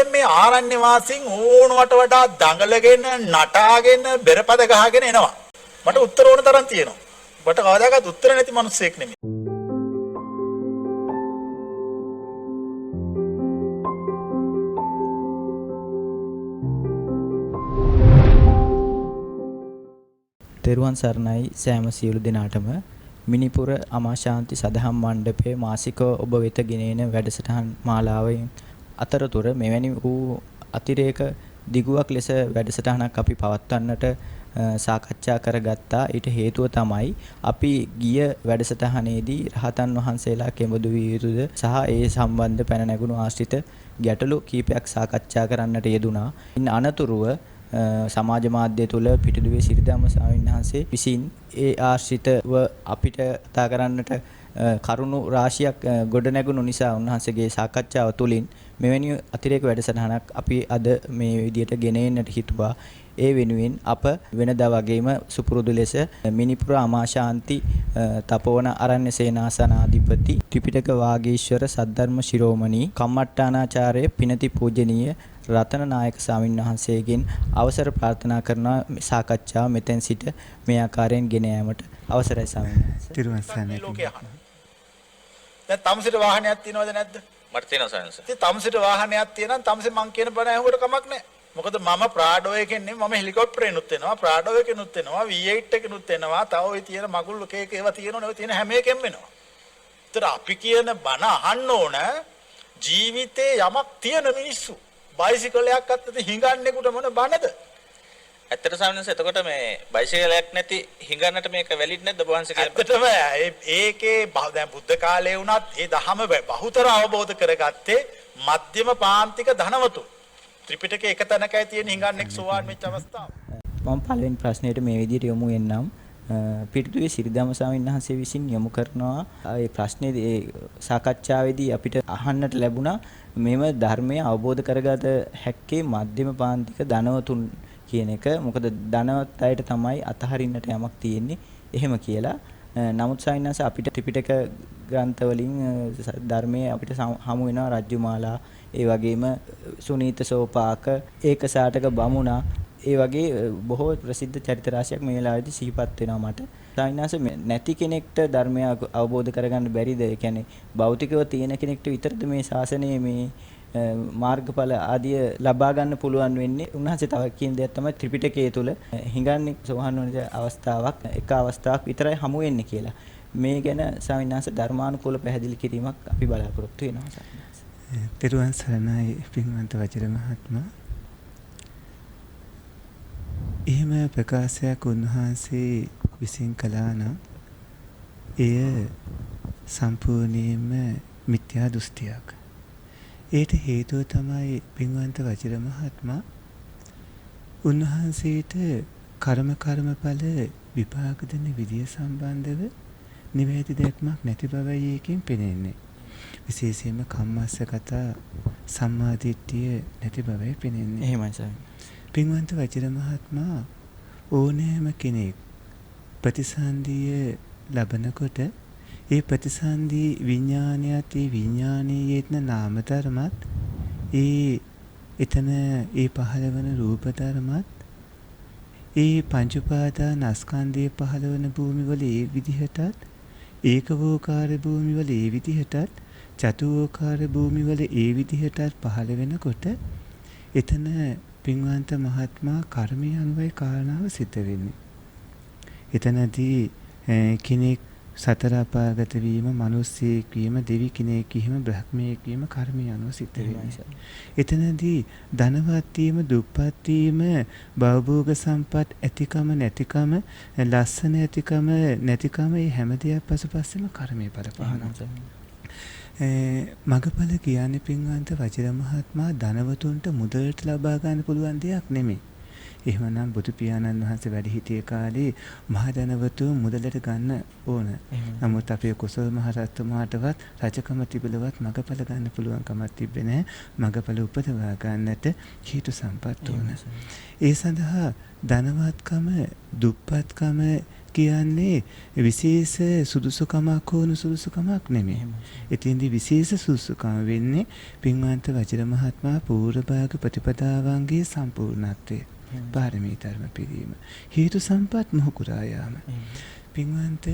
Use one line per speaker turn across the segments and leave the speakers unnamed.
දැන් මේ ආරණ්‍ය වාසීන් ඕනවට වඩා දඟලගෙන නටාගෙන බෙරපද ගහගෙන එනවා. මට උත්තර ඕන තරම් තියෙනවා. මට කවදාකවත් උත්තර නැති මිනිස්සෙක් නෙමෙයි.
තෙරුවන් සරණයි සෑම සියලු දෙනාටම මිනිපුර අමාශාන්ති සදහම් මණ්ඩපයේ මාසිකව ඔබ වෙත ගෙනෙන වැඩසටහන් මාලාවෙන් අතරතුර මෙවැනි වූ අතිරේක දිගුවක් ලෙස වැඩසටහනක් අපි පවත්වන්නට සාකච්ඡා කරගත්තා. ඊට හේතුව තමයි අපි ගිය වැඩසටහනේදී රහතන් වහන්සේලා කෙබඳු විය යුතුද සහ ඒ සම්බන්ධ පැන නැගුණු ආශ්‍රිත ගැටලු කීපයක් සාකච්ඡා කරන්නට යෙදුණා. ඉන් අනතුරුව සමාජ මාධ්‍ය තුල පිටුදුවේ සිරිදම්ම ස්වාමීන් වහන්සේ විසින් ඒ ආශ්‍රිතව අපිට කතා කරන්නට කරුණු රාශියක් ගොඩ නැගුණු නිසා උන්වහන්සේගේ සාකච්ඡාව තුළින් මෙවැනි අතිරේක වැඩසටහනක් අපි අද මේ විදියට ගෙන එන්නට හිතුවා. ඒ වෙනුවෙන් අප වෙනදා වගේම සුපුරුදු ලෙස මිනිපුර අමාශාන්ති තපෝවන අරණ්‍ය සේනාසනාධිපති ත්‍රිපිටක වාගීශ්වර සද්ධර්ම ශිරෝමණී කම්මට්ටානාචාර්ය පිනති පූජනීය රතන නායක ස්වාමීන් වහන්සේගෙන් අවසර ප්‍රාර්ථනා කරන සාකච්ඡාව මෙතෙන් සිට මේ ආකාරයෙන් ගෙන යාමට අවසරයි ස්වාමීන් වහන්සේ.
තිරුවන් සරණයි.
දැන් තමුසෙට වාහනයක් තියෙනවද නැද්ද?
මට තියෙනවා සයන්ස්.
ඉතින් තමුසෙට වාහනයක් තියෙනම් තමුසෙ මං කියන බණ ඇහුවට කමක් නැහැ. මොකද මම ප්‍රාඩෝ එකෙන් නෙමෙයි මම හෙලිකොප්ටරේනුත් එනවා ප්‍රාඩෝ එකෙනුත් එනවා V8 එකෙනුත් එනවා තව ওই තියෙන මගුල් එක ඒවා තියෙනවනේ ඔය තියෙන හැම එකෙම වෙනවා. ඒතර අපි කියන බණ අහන්න ඕන ජීවිතේ යමක් තියෙන මිනිස්සු. බයිසිකලයක් අත්තේ හිඟන්නේකට මොන බණද?
ඇත්තට සාමාන්‍යයෙන් එතකොට මේ බයිසිකලයක් නැති හිඟන්නට මේක වැලිඩ් නැද්ද ඔබ වහන්සේ කියලා?
ඇත්තටම ඒකේ දැන් බුද්ධ කාලේ වුණත් ඒ දහම බහුතර අවබෝධ කරගත්තේ මධ්‍යම පාන්තික ධනවතුන්. ත්‍රිපිටකයේ එක තැනකයි තියෙන හිඟන්නෙක් සෝවාන් වෙච්ච අවස්ථාව.
මම පළවෙනි ප්‍රශ්නෙට මේ විදිහට යොමු වෙන්නම්. පිටුදුවේ සිරිදම්ම ස්වාමීන් වහන්සේ විසින් යොමු කරනවා ඒ ප්‍රශ්නේ ඒ සාකච්ඡාවේදී අපිට අහන්නට ලැබුණා මෙම ධර්මය අවබෝධ කරගත හැක්කේ මධ්‍යම පාන්තික ධනවතුන් කියන එක. මොකද ධනවත් අයට තමයි අතහරින්නට යමක් තියෙන්නේ එහෙම කියලා. නමුත් ස්වාමීන් වහන්සේ අපිට ත්‍රිපිටක ග්‍රන්ථ වලින් ධර්මයේ අපිට හමු වෙනවා රජ්ජුමාලා, ඒ වගේම සුනීත සෝපාක, ඒකසාටක බමුණා, ඒ වගේ බොහෝ ප්‍රසිද්ධ චරිත රාශියක් මේ වෙලාවේදී සිහිපත් වෙනවා මට. සාවිනාස නැති කෙනෙක්ට ධර්මය අවබෝධ කරගන්න බැරිද? ඒ කියන්නේ භෞතිකව තියෙන කෙනෙක්ට විතරද මේ ශාසනයේ මේ මාර්ගඵල ආදිය ලබා ගන්න පුළුවන් වෙන්නේ? උන්වහන්සේ තව කියන දෙයක් තමයි ත්‍රිපිටකයේ තුල හිඟන්නේ සෝහන් වෙන අවස්ථාවක් එක අවස්ථාවක් විතරයි හමු වෙන්නේ කියලා. මේ ගැන සාවිනාස ධර්මානුකූල පැහැදිලි කිරීමක් අපි බලාපොරොත්තු වෙනවා සාවිනාස.
තිරුවන් සරණයි පින්වන්ත වජිර මහත්මයා. එහෙම ප්‍රකාශයක් උන්වහන්සේ විසින් කළා නම් එය සම්පූර්ණයෙන්ම මිත්‍යා දෘෂ්ටියක්. ඒට හේතුව තමයි පින්වන්ත වජිර මහත්මයා උන්වහන්සේට කර්මඵල විපාක දෙන විදිය සම්බන්ධව නිවැරදි දැක්මක් නැති බවයි එකෙන් පෙනෙන්නේ. විශේෂයෙන්ම කම්මස්සගත සම්මාදිට්ඨිය නැති බවයි පෙනෙන්නේ.
එහෙමයි ස්වාමී.
පින්වන්ත වජිර මහත්මයා ඕනෑම කෙනෙක් ප්‍රතිසන්දිය ලබනකොට ඒ ප්‍රතිසන්දි විඥානයත් ඒ විඥානයේ යෙදෙන නාම ධර්මත් ඒ එතන ඒ පහළවන රූප ධර්මත් ඒ පංච උපාදානස්කන්ධයේ පහළවන භූමිවල ඒ විදිහටත් ඒකවෝකාර භූමිවල ඒ විදිහටත් චතුෝකාර භූමිවල ඒ විදිහටත් පහළ වෙනකොට එතන පින්වන්ත මහත්මයා කර්මය අනුවයි කාරණාව සිද්ධ වෙන්නේ. එතනදී කෙනෙක් සතර අපාගත වීම, මිනිස්සෙක් වීම, දෙවි කෙනෙක් වීම, බ්‍රහ්මයෙක් වීම කර්මය අනුව සිද්ධ වෙන්නේ. එතනදී ධනවත් වීම, දුප්පත් වීම, භවභෝග සම්පත් ඇතිකම නැතිකම, ලස්සන ඇතිකම නැතිකම මේ හැම දෙයක් පසුපස්සෙම කර්මයේ බලපානවා. මගපල කියන්නේ පින්වන්ත වජිර මහත්මයා ධනවතුන්ට මුදලට ලබා ගන්න පුළුවන් දෙයක් නෙමෙයි. එහෙමනම් බුදු පියාණන් වහන්සේ වැඩ සිටිය කාලේ මහ ධනවතුන් මුදලට ගන්න ඕන. නමුත් අපේ කුසල මහ රජතුමාටවත් රජකම තිබලවත් මගපල ගන්න පුළුවන් කමක් තිබෙන්නේ නැහැ. මගපල උපදවා ගන්නට හේතු සම්පත් ඕන. ඒ සඳහා ධනවත්කම, දුප්පත්කම කියන්නේ විශේෂ සුදුසුකමක් හෝ නුසුදුසුකමක් නෙමෙයි. එතෙන්දී විශේෂ සුදුසුකම වෙන්නේ පින්වන්ත වජිර මහත්මයා පූර්ව භාග ප්‍රතිපදාවන්ගේ සම්පූර්ණත්වය. පාරමී ධර්ම පිරීම. හේතු සම්පත් මොහු කුරා යාම. පින්වන්ත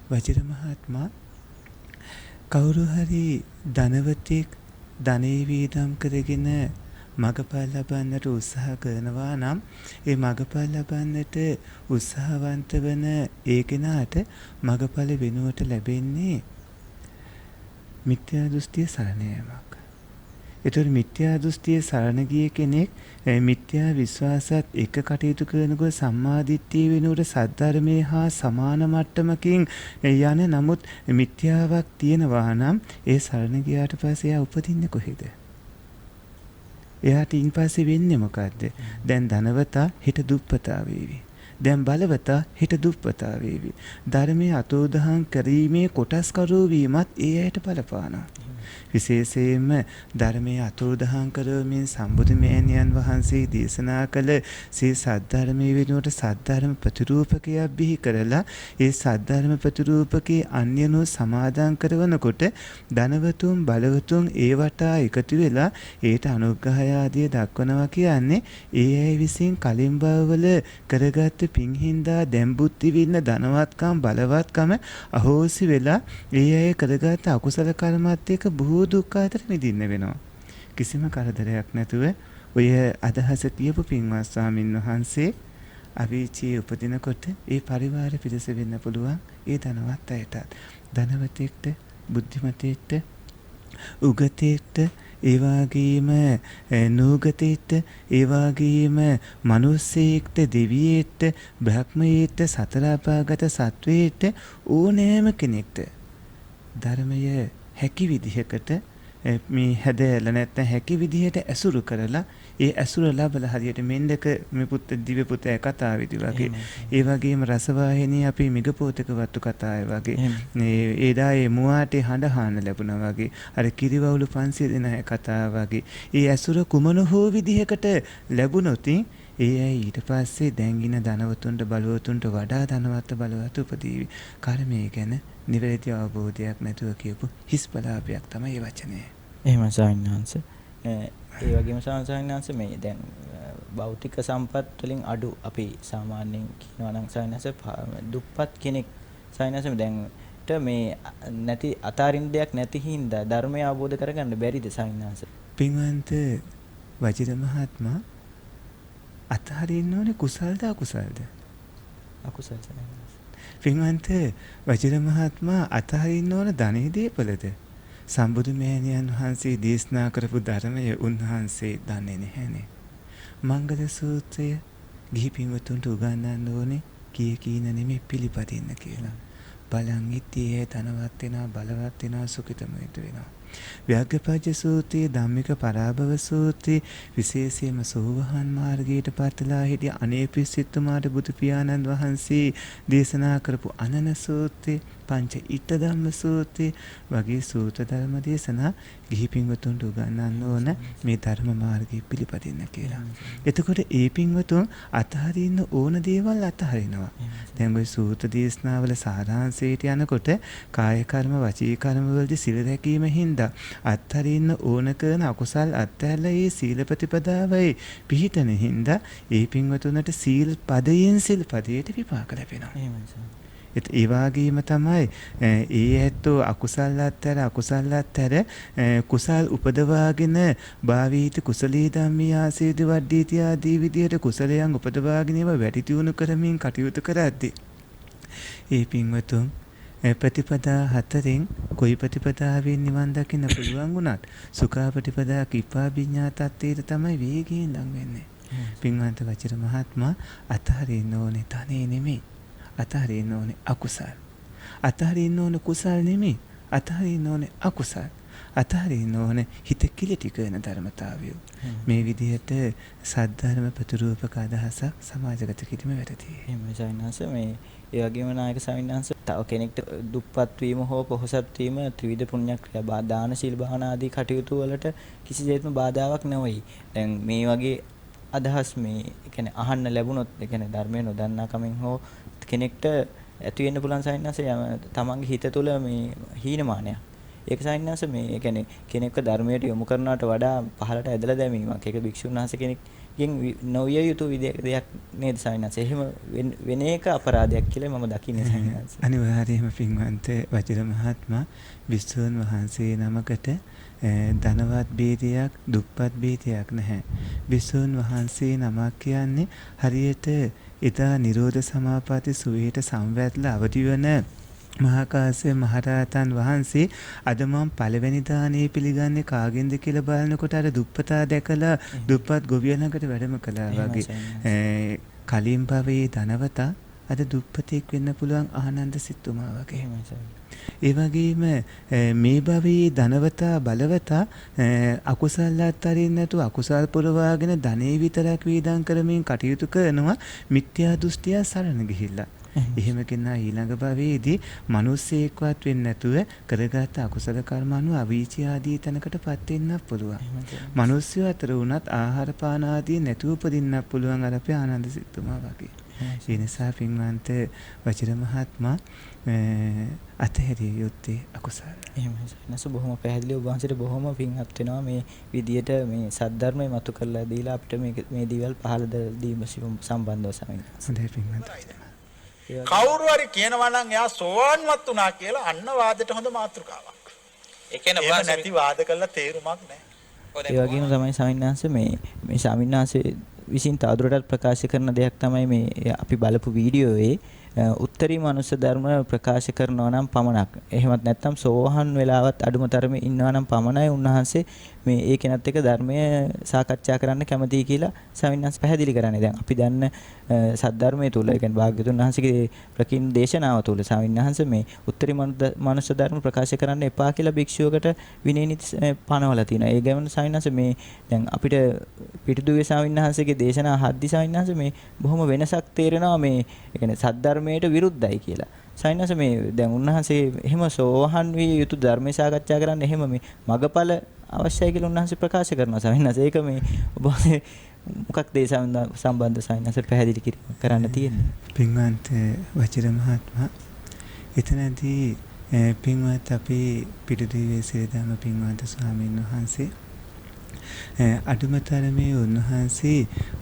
වජිර මහත්මයා කවුරු හරි ධනවතෙක් ධනෙ වේදම් කරගෙන මගපල් ලබන්නට උත්සාහ කරනවා නම් ඒ මගපල් ලබන්නට උත්සාහවන්ත වන ඒ කෙනාට මගපල වෙනුවට ලැබෙන්නේ මිත්‍යා දෘෂ්ටිය සරණ යාමක්. ඒතර මිත්‍යා දෘෂ්ටිය සරණ ගිය කෙනෙක් මිත්‍යා විශ්වාසات එක කටයුතු කරනකොට සම්මාදිට්ඨිය වෙනුවට සද්ධර්මයේ හා සමාන මට්ටමකින් යන නමුත් මිත්‍යාවක් තියෙනවා නම් ඒ සරණ ගියාට පස්සේ එයා උපදින්නේ කොහෙද? එයාට ඉන් පස්සේ වෙන්නේ මොකද්ද? දැන් ධනවතා හෙට දුප්පතා වේවි. දැන් බලවතා හෙට දුප්පතා වේවි. ධර්මයේ අතෝදහන් කිරීමේ කොටස්කරු වීමත් ඒ ඇයට බලපානවා. විශේෂයෙන්ම ධර්මයේ අතුරුදහන් කරමින් සම්බුදු මෑණියන් වහන්සේ දේශනා කළ සේ සද්ධර්මයේ වෙනුවට සද්ධර්ම ප්‍රතිරූපකයක් බිහි කරලා ඒ සද්ධර්ම ප්‍රතිරූපකේ අන්‍යනෝ සමාදන් කරනකොට ධනවතුන් බලවතුන් ඒ වටා එකතු වෙලා ඒට අනුග්‍රහය ආදිය දක්වනවා කියන්නේ ඒ අය විසින් කලින් භවවල කරගත් පින් හින්දා දැන් බුද්ධි වින්න ධනවත්කම් බලවත්කම අහෝසි වෙලා ඒ අය කරගත් අකුසල කර්මات එක්ක බොහෝ දුක් අතර මිදින්න වෙනවා. කිසිම කරදරයක් නැතුව ඔය අදහස කියපු පින්වත් ස්වාමින් වහන්සේ අවීචියේ උපදිනකොට ඒ පරිවාර පිරිස වෙන්න පුළුවන් ඒ ධනවත් අයටත්. ධනවතෙක්ට, බුද්ධිමතෙක්ට, උගතෙක්ට, ඒ වගේම නූගතෙක්ට, ඒ වගේම මිනිස්සෙක්ට, දෙවියෙක්ට, බ්‍රහ්මයෙක්ට, සතර අපාගත සත්වයෙක්ට ඕනෑම කෙනෙක්ට ධර්මය හැකි විදිහකට මේ හැදෑලා නැත්නම් හැකි විදිහට ඇසුරු කරලා ඒ ඇසුර ලැබලා හරියට මෙන්ඩක මේ පුත් දිව්‍ය පුතේ කතාවේදී වගේ ඒ වගේම රසවාහිනී අපි මිගපෝතක වත්තු කතාවේ වගේ ඒ දායේ මුවාටේ හඬ හාන ලැබුණා වගේ අර කිරිවවුලු 500 දෙනා කතාව වගේ ඒ ඇසුර කුමන හෝ විදිහකට ලැබුණොත් ඒ අය ඊට පස්සේ දැන්ගින ධනවතුන්ට බලවතුන්ට වඩා ධනවත් බලවත් උපදීවි. කර්මය ගැන නිවැරදි අවබෝධයක් නැතුව කියපු හිස් බලාපයක් තමයි මේ වචනේ.
එහෙම සාවින්නාංශ. ඒ වගේම සාවින්නාංශ මේ දැන් භෞතික සම්පත් වලින් අඩු අපි සාමාන්‍යයෙන් කියනවා නම් සාවින්නාංශ දුප්පත් කෙනෙක් සාවින්නාංශ දැන්ට මේ නැති අතාරින් දෙයක් නැති හින්දා ධර්මය අවබෝධ කරගන්න බැරිද සාවින්නාංශ?
පින්වන්ත වජිර මහත්මයා අතහරින්න ඕනේ කුසල්ද අකුසල්ද?
අකුසල් සාවින්නාංශ.
පින්වන්ත වජිර මහත්මයා අතහරින්න ඕන ධනෙ දීපලද? සම්බුදු මෑණියන් වහන්සේ දේශනා කරපු ධර්මය උන්වහන්සේ දන්නේ නැහැනේ. මංගල සූත්‍රය ගිහි පින්වතුන්ට උගන්වන්න ඕනේ කීන නෙමෙයි පිළිපදින්න කියලා. බලන් ඉතියේ ධනවත් වෙනවා බලවත් වෙනවා සුඛිතමයිත වෙනවා. ව්‍යග්ගපජ්ජ සූත්‍රයේ ධම්මික පරාභව සූත්‍රයේ විශේෂයෙන්ම සෝවහන් මාර්ගයට පත්ලා හිටිය අනේපිසිතුමාට බුදු පියාණන් වහන්සේ දේශනා කරපු අනන සූත්‍රයේ පංච ඉත්ත ධම්ම සූත්‍රයේ වගේ සූත්‍ර ධර්ම දේශනා ගිහි පින්වතුන්ට උගන්වන්න ඕන මේ ධර්ම මාර්ගය පිළිපදින්න කියලා. එතකොට ඒ පින්වතුන් අතහරින්න ඕන දේවල් අතහරිනවා. දැන් ওই සූත්‍ර දේශනාවල සාරාංශයට යනකොට කාය කර්ම වචී කර්ම වලදී සිල් රැකීම හින්දා අත්හරින්න ඕන කරන අකුසල් අත්හැරලා ඒ සීල ප්‍රතිපදාවයි පිහිටන හින්දා ඒ පින්වතුන්ට සීල් පදයෙන් සිල් පදයට විපාක ලැබෙනවා.
එහෙමයි.
ඒ වගේම තමයි ඒ ඇත්තෝ අකුසල් අත්හැර කුසල් උපදවාගෙන භාවීත කුසලී ධම්මී ආසීද වඩ්ඩීති ආදී විදියට කුසලයන් උපදවාගෙන ඒවා වැඩි දියුණු කරමින් කටයුතු කරද්දී ඒ පින්වතුන් ප්‍රතිපදා හතරෙන් කොයි ප්‍රතිපදාවෙන් නිවන් දකින්න පුළුවන් වුණත් සුඛා ප්‍රතිපදා කිප්පා විඤ්ඤා තත්ත්වයට තමයි වේගයෙන් ලං වෙන්නේ. පින්වන්ත වචර මහත්මයා අතහරින්න ඕනේ තනේ නෙමෙයි. අතහරින්න ඕනේ අකුසල්. අතහරින්න ඕනේ කුසල් නෙමෙයි. අතහරින්න ඕනේ අකුසල්. අතහරින්න ඕනේ හිත කිලිටි කරන ධර්මතාවය. මේ විදිහට සද්ධර්ම ප්‍රතිරූපක අදහසක් සමාජගත කිරීම වැරදි.
එහෙමයි සවින්නාංශ මේ ඒ වගේම නායක සවින්නාංශ තව කෙනෙක්ට දුප්පත් වීම හෝ පොහොසත් වීම ත්‍රිවිධ පුණ්‍ය ක්‍රියා දාන ශීල භාවනා ආදී කටයුතු වලට කිසිසේත්ම බාධාවක් නොවේ. දැන් මේ වගේ අදහස් මේ කියන්නේ අහන්න ලැබුණොත් ඒ කියන්නේ ධර්මය නොදන්නා කමෙන් හෝ කෙනෙක්ට ඇති වෙන්න පුළුවන් සාහිණාස තමන්ගේ හිත තුළ මේ හීනමානයක්. ඒක සාහිණාස මේ ඒ කියන්නේ කෙනෙක්ව ධර්මයට යොමු කරනවට වඩා පහළට ඇදලා දැමීමක්. ඒක භික්ෂුන් වහන්සේ කෙනෙක්ගෙන් නොවිය යුතු දෙයක් නේද සාහිණාස. එහෙම වෙන එක අපරාධයක් කියලා මම දකින්නේ සාහිණාස.
අනිවාර්යයෙන්ම පින්වන්ත වජිර මහත්මයා විසුණු වහන්සේ නමකට ධනවත් බීජයක් දුප්පත් බීජයක් නැහැ. විසුණු වහන්සේ නමක් කියන්නේ හරියට ඊතා නිරෝධ සමාපatti සුවේට සම්වැත්ලා අවදි වන මහා කාශ්‍යප මහරහතන් වහන්සේ අද මම පළවෙනි දානේ පිළිගන්නේ කාගෙන්ද කියලා බලනකොට අර දුප්පතා දැකලා දුප්පත් ගොවිය ළඟට වැඩම කළා වගේ. කලින් භවයේ ධනවතා අද දුප්පතෙක් වෙන්න පුළුවන් ආනන්ද සිටුමා වගේ. ඒ වගේම මේ භවයේ ධනවතා බලවතා අකුසල් අත්හරින්න නැතුව අකුසල් පුරවාගෙන ධනෙ විතරක් වේදම් කරමින් කටයුතු කරනවා මිත්‍යා දෘෂ්ටිය සරණ ගිහිල්ලා. එහෙම කෙනා ඊළඟ භවයේදී මිනිස්සෙක්වත් වෙන්නේ නැතුව කරගත් අකුසල කර්ම අනුව අවීචී ආදී තැනකටපත් වෙන්නත් පුළුවන්. මිනිස්සු අතර වුණත් ආහාර පාන ආදී නැතුව උපදින්නත් පුළුවන් අර අපේ ආනන්ද සිටුමා වගේ. ඒ නිසා පින්වන්ත වජිර මහත්මයා අතහැරිය යුත්තේ අකුසල.
එහෙමයි. නැස බොහොම පැහැදිලි ඔබ වහන්සේට බොහොම පින්වත් වෙනවා මේ විදියට මේ සද්ධර්මය මතු කරලා දීලා අපිට මේ දේවල් පහළ දීම සම්බන්ධව සමින්.
හොඳයි පින්වන්ත.
කවුරු හරි කියනවා නම් එයා සෝවන්වත් වුණා කියලා අන්න වාදයට හොඳ මාතෘකාවක්.
ඒ කියන්නේ
එහෙම නැති වාද කළා තේරුමක් නැහැ.
ඒ වගේම තමයි සමින්නාංශ මේ සමින්නාංශ විසින් තවදුරටත් ප්‍රකාශ කරන දෙයක් තමයි මේ අපි බලපු වීඩියෝවේ උත්තරී මනුෂ්‍ය ධර්ම ප්‍රකාශ කරනවා නම් පමණක්. එහෙමත් නැත්නම් සෝහන් වෙලාවත් අඩුම තරමේ ඉන්නවා නම් පමණයි උන්වහන්සේ මේ ඒ කෙනත් එක්ක ධර්මය සාකච්ඡා කරන්න කැමතියි කියලා සමින්නාංශ පැහැදිලි කරන්නේ. දැන් අපි දන්න සද්ධර්මයේ තුල ඒ කියන්නේ භාග්‍යවතුන් වහන්සේගේ ප්‍රකින් දේශනාව තුල සමින්නාංශ මේ උත්තරී මනුෂ්‍ය ධර්ම ප්‍රකාශ කරන්න එපා කියලා භික්ෂුවකට විනය නීති පනවලා තියෙනවා. ඒ ගමන සමින්නාංශ මේ දැන් අපිට පිටුදුවේ සමින්නාංශගේ දේශනා හද්දි සමින්නාංශ මේ බොහොම වෙනසක් තේරෙනවා මේ ඒ කියන්නේ සද්ධර්මයට විරුද්ධයි කියලා. සමින්නාංශ මේ දැන් උන්වහන්සේ එහෙම සෝවහන් විය යුතු ධර්ම සාකච්ඡා කරන්න එහෙම මේ මගපල අවශ්‍යයි කියලා උන්වහන්සේ ප්‍රකාශ කරනවා සමින්නාංශ. ඒක මේ ඔබ මොකක්ද ඒ සම්බන්ධ සමින්නාංශ පැහැදිලි කරන්න තියෙන්නේ?
පින්වන්ත වජිර මහත්මයා එතනදී පින්වත් අපේ පිටුදුවේ සිරිදම්ම පින්වන්ත ස්වාමීන් වහන්සේ අඩුමතරමේ උන්වහන්සේ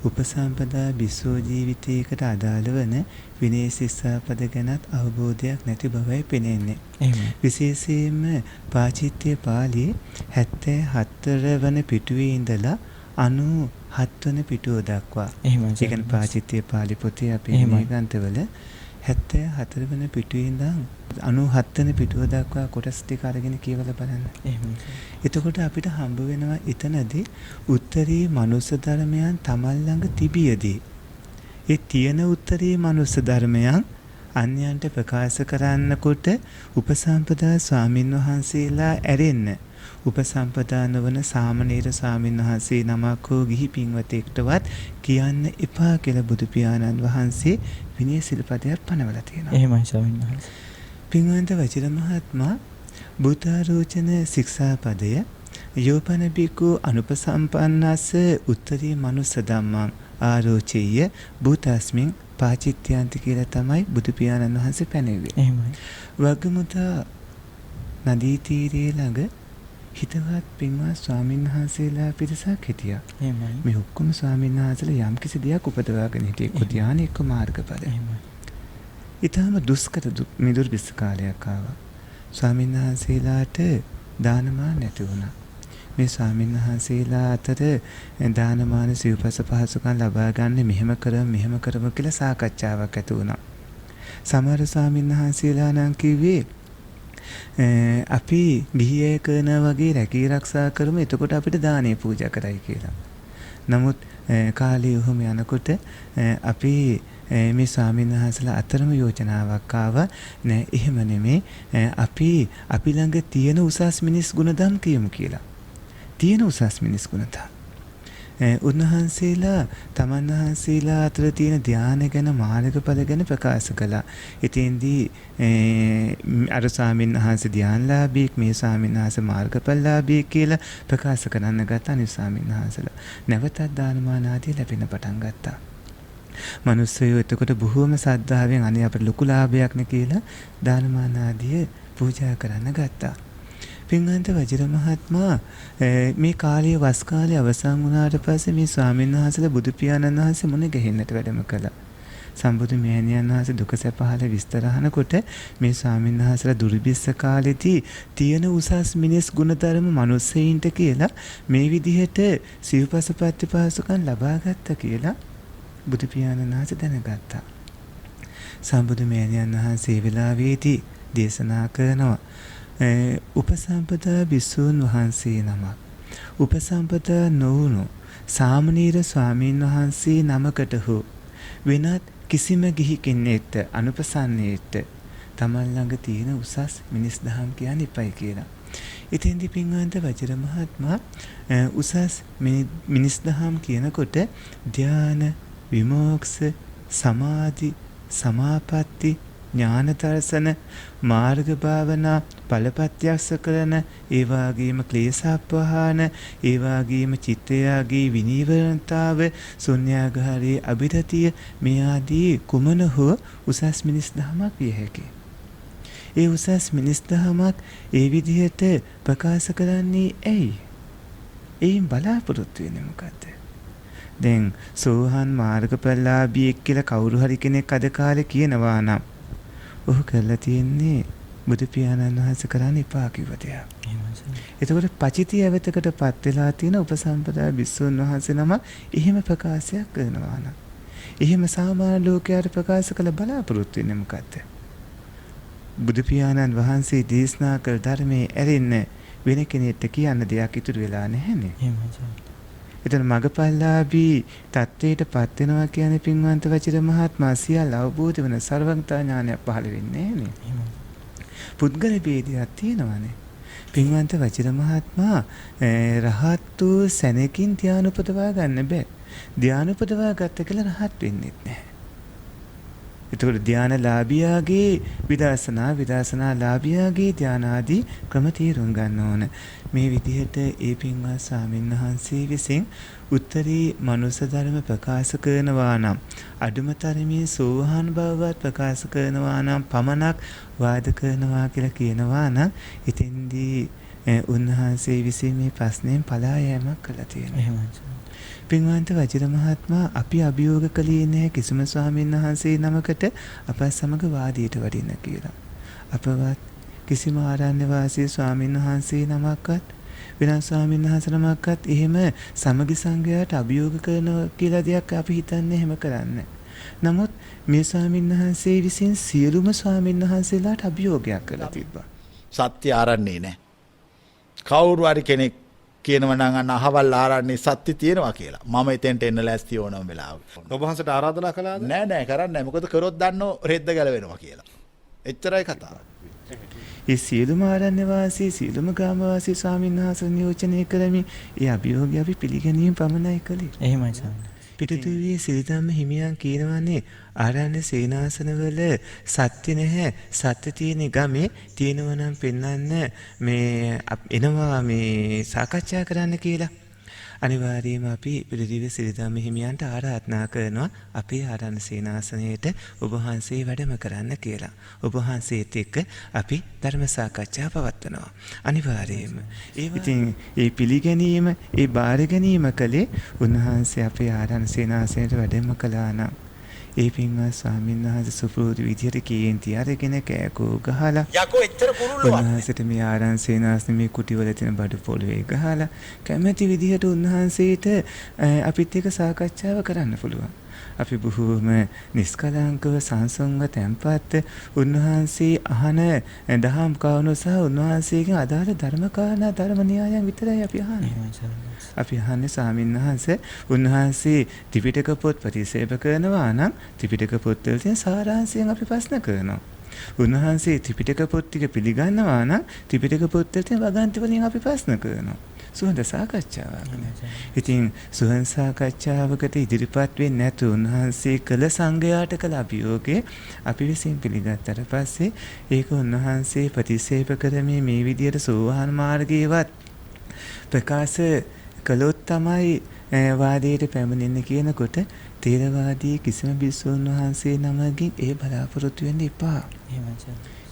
උපසම්පදා බිස්සෝ ජීවිතයකට අදාළ වන විනය ශික්ෂාපද ගැනත් අවබෝධයක් නැති බවයි පෙනෙන්නේ. විශේෂයෙන්ම පාචිත්‍ය පාළියේ 74 වන පිටුවේ ඉඳලා 97 වන පිටුව දක්වා. ඒ කියන්නේ පාචිත්‍ය පාළි පොතේ අපේ මේ ග්‍රන්ථවල 74 වන පිටුවේ ඉඳන් 97 වෙනි පිටුව දක්වා කොටස් ටික අරගෙන කියවලා බලන්න. එතකොට අපිට හම්බ වෙනවා එතනදී උත්තරී මනුස්ස ධර්මයන් තමන් ළඟ තිබියදී ඒ තියෙන උත්තරී මනුස්ස ධර්මයන් අන්‍යයන්ට ප්‍රකාශ කරන්නකොට උපසම්පදා ස්වාමින් වහන්සේලා ඇරෙන්න උපසම්පදා නොවන සාමණේර ස්වාමින් වහන්සේ නමක් හෝ ගිහි පින්වතෙක්ටවත් කියන්න එපා කියලා බුදු පියාණන් වහන්සේ විනය සිල්පදයක් පනවලා තියෙනවා.
එහෙමයි ස්වාමීන් වහන්සේ.
පින්වන්ත වජිර මහත්මයා බුතාරෝචන ශික්ෂාපදය යෝපන බිකු අනුපසම්පන්නස්ස උත්තරී මනුස්ස ධම්මං ආරෝචෙය්‍ය බුතස්මින් පාචිත්‍යන්ති කියලා තමයි බුදු පියාණන් වහන්සේ පැනෙන්නේ.
එහෙමයි.
වගමුදා නදී තීරයේ ළඟ හිතවත් පින්වත් ස්වාමීන් වහන්සේලා පිරිසක් හිටියා.
එහෙමයි.
මේ ඔක්කොම ස්වාමීන් වහන්සේලා යම් කිසි දෙයක් උපදවාගෙන හිටියේ. එක්ක ධානය එක්ක මාර්ගඵල.
එහෙමයි.
ඊටම දුෂ්කර මිදුර්විස් කාලයක් ආවා. ස්වාමීන් වහන්සේලාට දානමාන නැති වුණා. මේ ස්වාමීන් වහන්සේලා අතර දානමාන සිව්පස පහසුකම් ලබා ගන්න මෙහෙම කරමු කියලා සාකච්ඡාවක් ඇති වුණා. සමහර ස්වාමීන් වහන්සේලා නම් කිව්වේ අපි ගිහියේ කරන වගේ රැකී ආරක්ෂා කරමු එතකොට අපිට දානේ පූජා කරයි කියලා. නමුත් කාලය ඔහොම යනකොට අපි මේ ස්වාමීන් වහන්සේලා අතරම යෝජනාවක් ආවා. නෑ එහෙම නෙමෙයි අපි ළඟ තියෙන උසස් මිනිස් ගුණධම් කියමු කියලා. තියෙන උසස් මිනිස් ගුණධම්. උන්වහන්සේලා තමන් වහන්සේලා අතර තියෙන ධානය ගැන මාර්ගඵල ගැන ප්‍රකාශ කළා. ඉතින්දී අර ස්වාමීන් වහන්සේ ධානලාභී මේ ස්වාමීන් වහන්සේ මාර්ගඵලලාභී කියලා ප්‍රකාශ කරන්න ගත්ත අනිත් ස්වාමීන් වහන්සේලා. නැවතත් දානමාන ආදී ලැබෙන පටන් ගත්තා. මිනිස්සුયો එතකොට බොහෝම සද්ධාවෙන් අනේ අපට ලොකු ලාභයක් නේ කියලා දානමාන ආදී පූජා කරන්න ගත්තා. පින්වන්ත වජිර මහත්මයා මේ කාලයේ වස් කාලේ අවසන් වුණාට පස්සේ මේ ස්වාමීන් වහන්සේලා බුදු පියාණන් වහන්සේ මුණ ගැහෙන්නට වැඩම කළා. සම්බුදු මෑණියන් වහන්සේ දුක සැපහල විස්තර අහනකොට මේ ස්වාමීන් වහන්සේලා දුර්භිස්ස කාලෙදී තියෙන උසස් මිනිස් ගුණධර්ම මිනිස්සෙයින්ට කියලා මේ විදිහට සිව්පසපත්ති පහසුකම් ලබා ගත්තා කියලා බුදු පියාණන් වහන්සේ දැනගත්තා. සම්බුදු මෑණියන් වහන්සේ වෙලාවේදී දේශනා කරනවා උපසම්පදා භික්ෂූන් වහන්සේ නමක් උපසම්පදා නොවුණු සාමණේර ස්වාමීන් වහන්සේ නමකට හෝ වෙනත් කිසිම ගිහි කෙනෙක්ට අනුපසන්නේට තමන් ළඟ තියෙන උසස් මිනිස් දහම් කියන්න එපයි කියලා. ඉතින්දි පින්වන්ත වජිර මහත්මයා උසස් මිනිස් දහම් කියනකොට ධාන විමෝක්ෂ සමාධි සමාපatti ඥාන දර්ශන මාර්ග භාවනා ඵලපත්‍යක්ෂ කරන ඒ වගේම ක්ලේශාපහාන ඒ වගේම චිත්තයාගේ විනීවරණතාව ශුන්‍යාගාරයේ අභිරතිය මේ ආදී කුමන හෝ උසස් මිනිස් දහමක් විය හැකියි. ඒ උසස් මිනිස් දහමක් ඒ විදිහට ප්‍රකාශ කරන්නේ ඇයි? එයින් බලාපොරොත්තු වෙන්නේ මොකද්ද? දැන් සෝහන් මාර්ගඵලලාභියෙක් කියලා කවුරු හරි කෙනෙක් අද කාලේ කියනවා නම් ඔහු කරලා තියෙන්නේ බුදු පියාණන් වහන්සේ කරන්න එපා කිව්ව දෙයක්. එතකොට පචිතිය අවතකටපත් වෙලා තියෙන උපසම්පදා භික්ෂුන් වහන්සේ නම එහෙම ප්‍රකාශයක් කරනවා නම් එහෙම සාමාන්‍ය ලෝකයට ප්‍රකාශ කළ බලාපොරොත්තු වෙන්නේ මොකද්ද? බුදු පියාණන් වහන්සේ දේශනා කළ ධර්මයේ ඇරෙන්න වෙන කෙනෙක්ට කියන්න දෙයක් ඉතුරු වෙලා නැහැනේ. එතන මගපල්ලාභී තත්වයටපත් වෙනවා කියන්නේ පින්වන්ත වචිර මහත්මයා සියල්ල අවබෝධ වෙන සර්වඥතා ඥානයක් පහළ වෙන්නේ නෑනේ. පුද්ගල ભેදයක් තියෙනවානේ. පින්වන්ත වචිර මහත්මයා රහත් වූ සැනකින් ධානය උපදවා ගන්න බෑ. ධානය උපදවා ගත්ත කියලා රහත් වෙන්නේ නැහැ. එතකොට ධානලාභියාගේ විදර්ශනාලාභියාගේ ධානාදී ක්‍රම තීරුම් ගන්න ඕන. මේ විදිහට ඒ පින්වත් ස්වාමීන් වහන්සේ විසින් උත්තරී මනුෂ්‍ය ධර්ම ප්‍රකාශ කරනවා නම් අදුම තරමේ සෝහන් බවවත් ප්‍රකාශ කරනවා නම් පමණක් වාද කරනවා කියලා කියනවා නම් ඉතින්දී උන්වහන්සේ විසින් මේ ප්‍රශ්نين පලා යෑමක් කළා තියෙනවා. පින්වන්ත වජිර මහත්මයා අපි අභියෝග කළේ නැහැ කිසිම ස්වාමීන් වහන්සේ නමකට අප සමග වාදයට වඩින්න කියලා. අපවත් කිසිම ආරණ්‍ය වාසී ස්වාමීන් වහන්සේ නමක්වත් වෙනත් ස්වාමීන් වහන්සේ නමක්වත් එහෙම සමගි සංඝයාට අභියෝග කරන කියලා දෙයක් අපි හිතන්නේ එහෙම කරන්නේ. නමුත් මේ ස්වාමීන් වහන්සේ විසින් සියලුම ස්වාමීන් වහන්සේලාට අභියෝගයක් කළා තිබ්බා.
සත්‍ය ආරන්නේ නැහැ. කවුරු හරි කෙනෙක් කියනවා නම් අන්න අහවල් ආරන්නේ සත්‍ය තියෙනවා කියලා. මම එතෙන්ට එන්න ලෑස්ති ඕනම වෙලාවක.
ඔබ වහන්සේට ආරාධනා කළාද?
නෑ කරන්නේ නෑ. මොකද කරොත් දන්නෝ රෙද්ද ගැලවෙනවා කියලා. එච්චරයි කතාව.
ඒ සියලුම ආරණ්‍ය වාසී සියලුම ග්‍රාම වාසී ස්වාමීන් වහන්සේ නියෝජනය කරමින් ඒ අභියෝගය අපි පිළිගැනීම පමණයි කළේ.
එහෙමයි ස්වාමීන්.
පිටුදුවේ සිරිධම්ම හිමියන් කියනවානේ ආරණ්‍ය සේනාසනවල සත්‍ය නැහැ සත්‍ය තියෙන ගමේ තියෙනවා නම් පෙන්වන්න මේ එනවා මේ සාකච්ඡා කරන්න කියලා. අනිවාර්යයෙන්ම අපි පිටුදුවේ සිරිධම්ම හිමියන්ට ආරාධනා කරනවා අපේ ආරණ්‍ය සේනාසනයේට ඔබ වහන්සේ වැඩම කරන්න කියලා. ඔබ වහන්සේත් එක්ක අපි ධර්ම සාකච්ඡා පවත්වනවා. අනිවාර්යයෙන්ම. ඉතින් ඒ පිළිගැනීම ඒ බාර ගැනීම කලේ උන්වහන්සේ අපේ ආරණ්‍ය සේනාසනයට වැඩම කළා නම් ඒ පින්වත් ස්වාමීන් වහන්සේ සුපුරුදු විදියට කේන්ති අරගෙන කෑකෝ ගහලා
යකෝ එච්චර කුරුල්ලුවක්
උන්වහන්සේට මේ ආරණ්‍ය සේනාසනේ මේ කුටිවල තියෙන බඩු පොළවේ ගහලා කැමැති විදියට උන්වහන්සේට අපිත් එක්ක සාකච්ඡාව කරන්න පුළුවන්. අපි බොහෝම නිස්කලංකව සංසුන්ව තැන්පත් උන්වහන්සේ අහන දහම් කරුණු සහ උන්වහන්සේගෙන් අදාළ ධර්ම කාරණා ධර්ම න්‍යායන් විතරයි අපි අහන්නේ. අපි අහන්නේ ස්වාමීන් වහන්සේ උන්වහන්සේ ත්‍රිපිටක පොත් ප්‍රතික්ෂේප කරනවා නම් ත්‍රිපිටක පොත් වල තියෙන සාරාංශයෙන් අපි ප්‍රශ්න කරනවා. උන්වහන්සේ ත්‍රිපිටක පොත් ටික පිළිගන්නවා නම් ත්‍රිපිටක පොත් වල තියෙන වගන්ති වලින් අපි ප්‍රශ්න කරනවා. සුවඳ සාකච්ඡාවක් නේ. ඉතින් සුවඳ සාකච්ඡාවකට ඉදිරිපත් වෙන්නේ නැතු උන්වහන්සේ කළ සංඝයාට කළ අභියෝගේ අපි විසින් පිළිගත්තට පස්සේ ඒක උන්වහන්සේ ප්‍රතික්ෂේප කරමින් මේ විදියට සෝවාන් මාර්ගයේවත් ප්‍රකාශ කළොත් තමයි වාදයට පැමිණෙන්නේ කියනකොට තේරවාදී කිසිම භික්ෂුන් වහන්සේ නමකින් ඒ බලාපොරොත්තු වෙන්න එපා.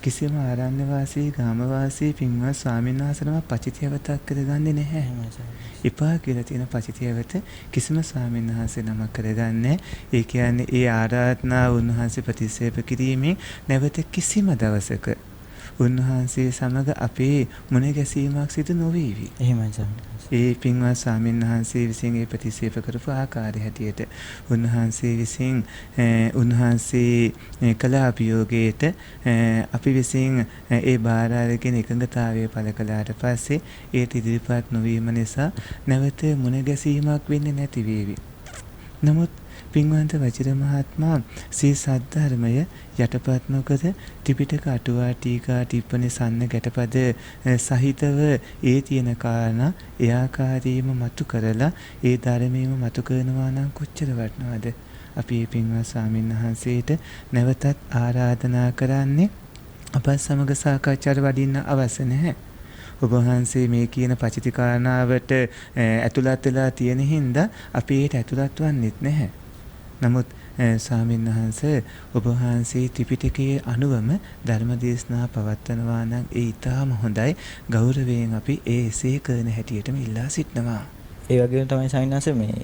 කිසිම ආරණ්‍ය වාසී ගාම වාසී පින්වත් ස්වාමීන් වහන්සේනම පචිතියවතක් කරගන්නේ නැහැ. එපා කියලා තියෙන පචිතියවත කිසිම ස්වාමීන් වහන්සේ නමක් කරගන්නේ. ඒ කියන්නේ ඒ ආරාධනා උන්වහන්සේ ප්‍රතික්ෂේප කිරීමෙන් නැවත කිසිම දවසක උන්වහන්සේ සමග අපේ මුණ ගැසීමක් සිදු නොවේවි.
එහෙමයි ස්වාමීන්.
ඒ පින්වත් ස්වාමීන් වහන්සේ විසින් ඒ ප්‍රතික්ෂේප කරපු ආකාරය හැටියට උන්වහන්සේ විසින් උන්වහන්සේ කළ අභියෝගයට අපි විසින් ඒ බාර අරගෙන එකඟතාවය පළ කළාට පස්සේ ඒට ඉදිරිපත් නොවීම නිසා නැවත මුණ ගැසීමක් වෙන්නේ නැති වේවි. නමුත් පින්වන්ත වජිර මහත්මයා සී සද්ධර්මය යටපත් නොකර ත්‍රිපිටක අටුවා ටීකා ටිප්පණි සන්න ගැටපද සහිතව ඒ තියෙන කාරණා ඒ ආකාරයෙන්ම මතු කරලා ඒ ධර්මයේම මතු කරනවා නම් කොච්චර වටිනවද? අපි මේ පින්වත් ස්වාමීන් වහන්සේට නැවතත් ආරාධනා කරන්නේ අප සමග සාකච්ඡාට වඩින්න අවශ්‍ය නැහැ. ඔබ වහන්සේ මේ කියන පචිති කාරණාවට ඇතුළත් වෙලා තියෙන හින්දා අපි ඒට ඇතුළත් වන්නෙත් නැහැ. නමුත් ස්වාමීන් වහන්සේ ඔබ වහන්සේ ත්‍රිපිටකයේ අනුවම ධර්ම දේශනා පවත්වනවා නම් ඒ ඊටාම හොඳයි. ගෞරවයෙන් අපි එසේ කරන හැටියටම ඉල්ලා සිටිනවා.
ඒ වගේම තමයි ස්වාමීන් වහන්සේ මේ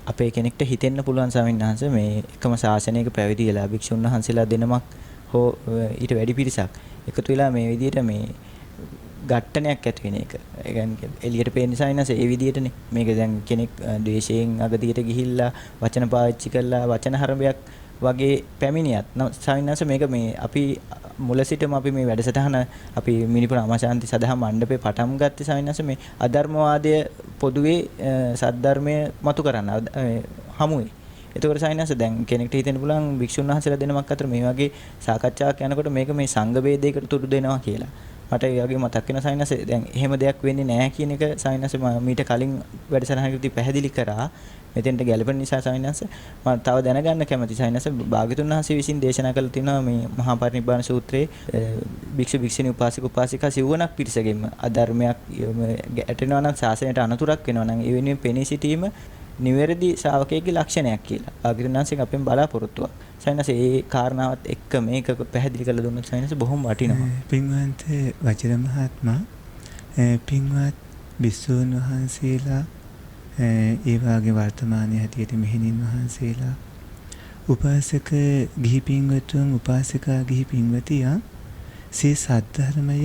අපේ කෙනෙක්ට හිතෙන්න පුළුවන් ස්වාමීන් වහන්සේ මේ එකම ශාසනයක පැවිදි වෙලා භික්ෂුන් වහන්සේලා දෙනමක් හෝ ඊට වැඩි පිරිසක් එකතු වෙලා මේ විදිහට මේ ඝට්ටනයක් ඇති වෙන එක. ඒ කියන්නේ එළියට පේන නිසා ඉන්නස ඒ විදිහටනේ. මේක දැන් කෙනෙක් ද්වේෂයෙන් අගතියට ගිහිල්ලා වචන පාවිච්චි කරලා වචන හරඹයක් වගේ පැමිණියත් සාවින්නාස මේක මේ අපි මුල සිටම අපි මේ වැඩසටහන අපි මිනිපුර අමාශාන්ති සදහම් මණ්ඩපේ පටන් ගත්තේ සාවින්නාස මේ අධර්මවාදය පොදුවේ සද්ධර්මය මතු කරන්න හමුවේ. එතකොට සාවින්නාස දැන් කෙනෙක්ට හිතෙන්න පුළුවන් භික්ෂුන් වහන්සේලා දෙනමක් අතර මේ වගේ සාකච්ඡාවක් යනකොට මේක මේ සංඝ වේදයකට තුඩු දෙනවා කියලා. මට ඒ වගේ මතක් වෙන සාවින්නාස දැන් එහෙම දෙයක් වෙන්නේ නැහැ කියන එක සාවින්නාස මීට කලින් වැඩසටහනකදී පැහැදිලි කරා. මෙතෙන්ට ගැළපෙන නිසා සාවින්නාස මම තව දැනගන්න කැමතියි සාවින්නාස භාග්‍යතුන් වහන්සේ විසින් දේශනා කළ තියෙනවා මේ මහා පරිනිබ්බාන සූත්‍රයේ භික්ෂු භික්ෂුණී උපාසක උපාසිකා සිව්වණක් පිරිසගෙම අධර්මයක් ඇටෙනවා නම් ශාසනයට අනතුරක් වෙනවා නම් ඒ වෙනුවෙන් පෙනී සිටීම නිවැරදි ශ්‍රාවකයෙක්ගේ ලක්ෂණයක් කියලා. භාග්‍යතුන් වහන්සේ අපෙන් බලාපොරොත්තුවක්. සාවින්නාස ඒ කාරණාවත් එක්ක මේක පැහැදිලි කරලා දුන්නොත් සාවින්නාස බොහොම වටිනවා.
පින්වන්ත වජිර මහත්මයා පින්වත් භික්ෂුන් වහන්සේලා ඒ වාගේ වර්තමානයේ හැටියට මෙහෙණින් වහන්සේලා උපාසක ගිහි පින්වතුන් උපාසිකා ගිහි පින්වතියන් සී සද්ධර්මය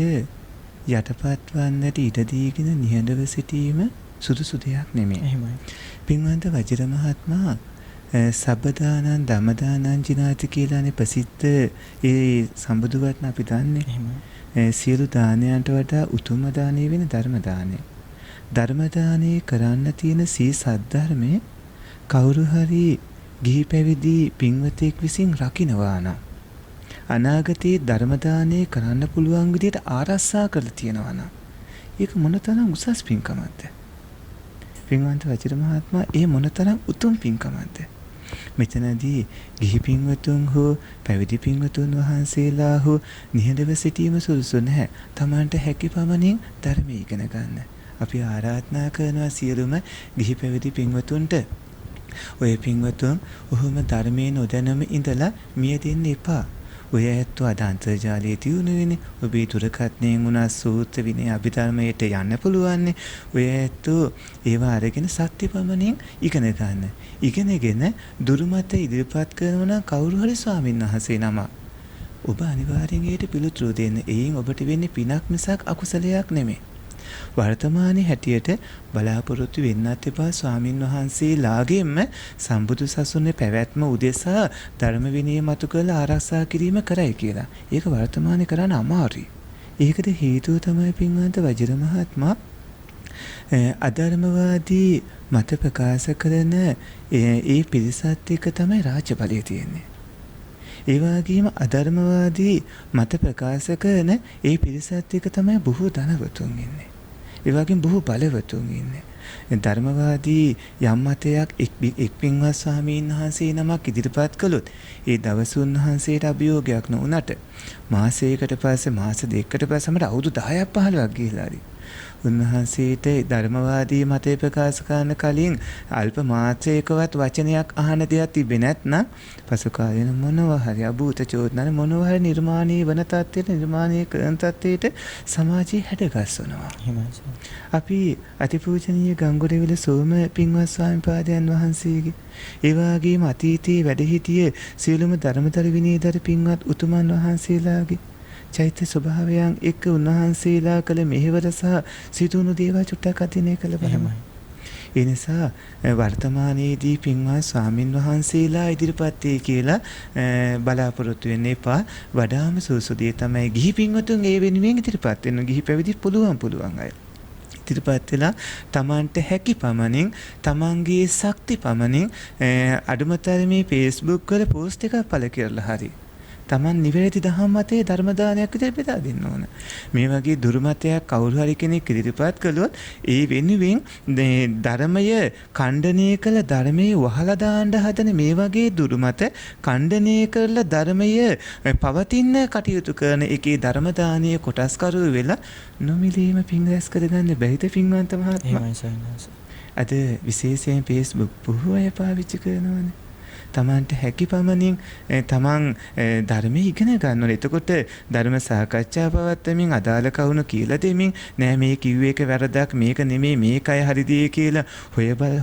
යටපත් වන්නට ඉඩ දීගෙන නිහඬව සිටීම සුදුසු දෙයක් නෙමෙයි. එහෙමයි. පින්වන්ත වජිර මහත්මයා සබ්බදානං ධම්මදානං ජිනාති කියලානේ ප්‍රසිද්ධ ඒ සම්බුදු වචන අපි දන්නේ. එහෙමයි. සියලු දානයන්ට වඩා උතුම්ම දානය වෙන ධර්ම දානය. ධර්ම දානේ කරන්න තියෙන සී සද්ධර්මයේ කවුරු හරි ගිහි පැවිදි පින්වතෙක් විසින් රකින්නවා නම් අනාගතයේ ධර්ම දානේ කරන්න පුළුවන් විදිහට ආරක්ෂා කරලා තියෙනවා නම් ඒක මොනතරම් උසස් පින්කමක්ද? පින්වන්ත වජිර මහත්මයා ඒ මොනතරම් උතුම් පින්කමක්ද? මෙතනදී ගිහි පින්වතුන් හෝ පැවිදි පින්වතුන් වහන්සේලා හෝ නිහඬව සිටීම සුදුසු නැහැ. Tamanට හැකි පමණින් ධර්මය ඉගෙන ගන්න. අපි ආරාධනා කරනවා සියලුම ගිහි පැවිදි පින්වතුන්ට ඔය පින්වතුන් ඔහොම ධර්මයේ නොදැනම ඉඳලා මිය දෙන්න එපා. ඔය ඇත්තෝ අද අන්තර්ජාලයේ තියුණු වෙන්නේ. ඔබේ දුරකථනයෙන් උනා සූත්‍ර විනය අභිධර්මයට යන්න පුළුවන්. ඔය ඇත්තෝ ඒවා අරගෙන සත්‍ය පමණින් ඉගෙන ගන්න. ඉගෙනගෙන දුරුමත ඉදිරිපත් කරනවා නම් කවුරු හරි ස්වාමීන් වහන්සේ නම ඔබ අනිවාර්යෙන් ඒට පිළිතුරු දෙන්න. එයින් ඔබට වෙන්නේ පිනක් මිසක් අකුසලයක් නෙමෙයි. වර්තමානයේ හැටියට බලාපොරොත්තු වෙන්නත් එපා ස්වාමින් වහන්සේලාගෙම සම්බුදු සසුනේ පැවැත්ම උදෙසා ධර්ම විනය මතු කළ ආරක්ෂා කිරීම කරයි කියලා. ඒක වර්තමානයේ කරන්න අමාරුයි. ඒකට හේතුව තමයි පින්වන්ත වජිර මහත්මයා අධර්මවාදී මත ප්‍රකාශ කරන ඒ පිරිසත් එක්ක තමයි රාජ්‍ය බලය තියෙන්නේ. ඒ වගේම අධර්මවාදී මත ප්‍රකාශ කරන ඒ පිරිසත් එක්ක තමයි බොහෝ ධනවතුන් ඉන්නේ. ඒ වගේම බොහෝ බලවතුන් ඉන්නේ. ධර්මවාදී යම් මතයක් එක් පින්වත් ස්වාමීන් වහන්සේ නමක් ඉදිරිපත් කළොත් ඒ දවස් උන්වහන්සේට අභියෝගයක් නොවුනට මාසයකට පස්සේ මාස දෙකකට පස්සේ අපිට අවුරුදු 10ක් 15ක් ගිහිලා හරි උන්වහන්සේට ධර්මවාදී මතය ප්‍රකාශ කරන කලින් අල්ප මාත්‍රයකවත් වචනයක් අහන දෙයක් තිබෙන්නේ නැත්නම් පසු කාලෙන මොනවා හරි අභූත චෝදන මොනවා හරි නිර්මාණය වන තත්ත්වයට නිර්මාණය කරන තත්ත්වයට සමාජයේ හැඩගස්වනවා. අපි අතිපූජනීය ගංගොඩවිල සෝම පින්වත් ස්වාමීපාදයන් වහන්සේගේ ඒ වගේම අතීතයේ වැඩ සිටිය සියලුම ධර්මතර විනීතර පින්වත් උතුමන් වහන්සේලාගේ චෛත්‍ය ස්වභාවයන් එක්ක උන්වහන්සේලා කළ මෙහෙවර සහ සිදුණු දේවල් චුට්ටක් අධ්‍යයනය කළ බලමු. ඒ නිසා වර්තමානයේදී පින්වත් ස්වාමින් වහන්සේලා ඉදිරිපත් වේ කියලා බලාපොරොත්තු වෙන්න එපා. වඩාම සුසු දේ තමයි ගිහි පින්වතුන් ඒ වෙනුවෙන් ඉදිරිපත් වෙන ගිහි පැවිදි පුළුවන් අය. ඉදිරිපත් වෙලා තමන්ට හැකි පමණින් තමන්ගේ ශක්ති පමණින් අඩුමතරමේ Facebook වල පෝස්ට් එකක් පළ කරලා හරි තමන් නිවැරදි දහම් මතයේ ධර්ම දානයක් විදිහට බෙදා දෙන්න ඕන. මේ වගේ දුර්මතයක් කවුරු හරි කෙනෙක් ඉදිරිපත් කළොත් ඒ වෙනුවෙන් ධර්මය ඛණ්ඩනය කළ ධර්මයේ වහලා දාන්න හදන මේ වගේ දුර්මත ඛණ්ඩනය කරලා ධර්මය පවතින කටයුතු කරන එකේ ධර්ම දානීය කොටස්කරු වෙලා නොමිලීම පින් රැස් කරගන්න බැරිද පින්වන්ත මහත්මයා? අද විශේෂයෙන් Facebook බොහෝ අය පාවිච්චි කරනවානේ. තමන්ට හැකි පමණින් තමන් ධර්මයේ ඉගෙන ගන්න ඕනේ. එතකොට ධර්ම සාකච්ඡා පවත්වමින් අදාළ කවුණු කියලා දෙමින් නෑ මේ කිව්ව එක වැරදක් මේක නෙමෙයි මේකයි හරිදී කියලා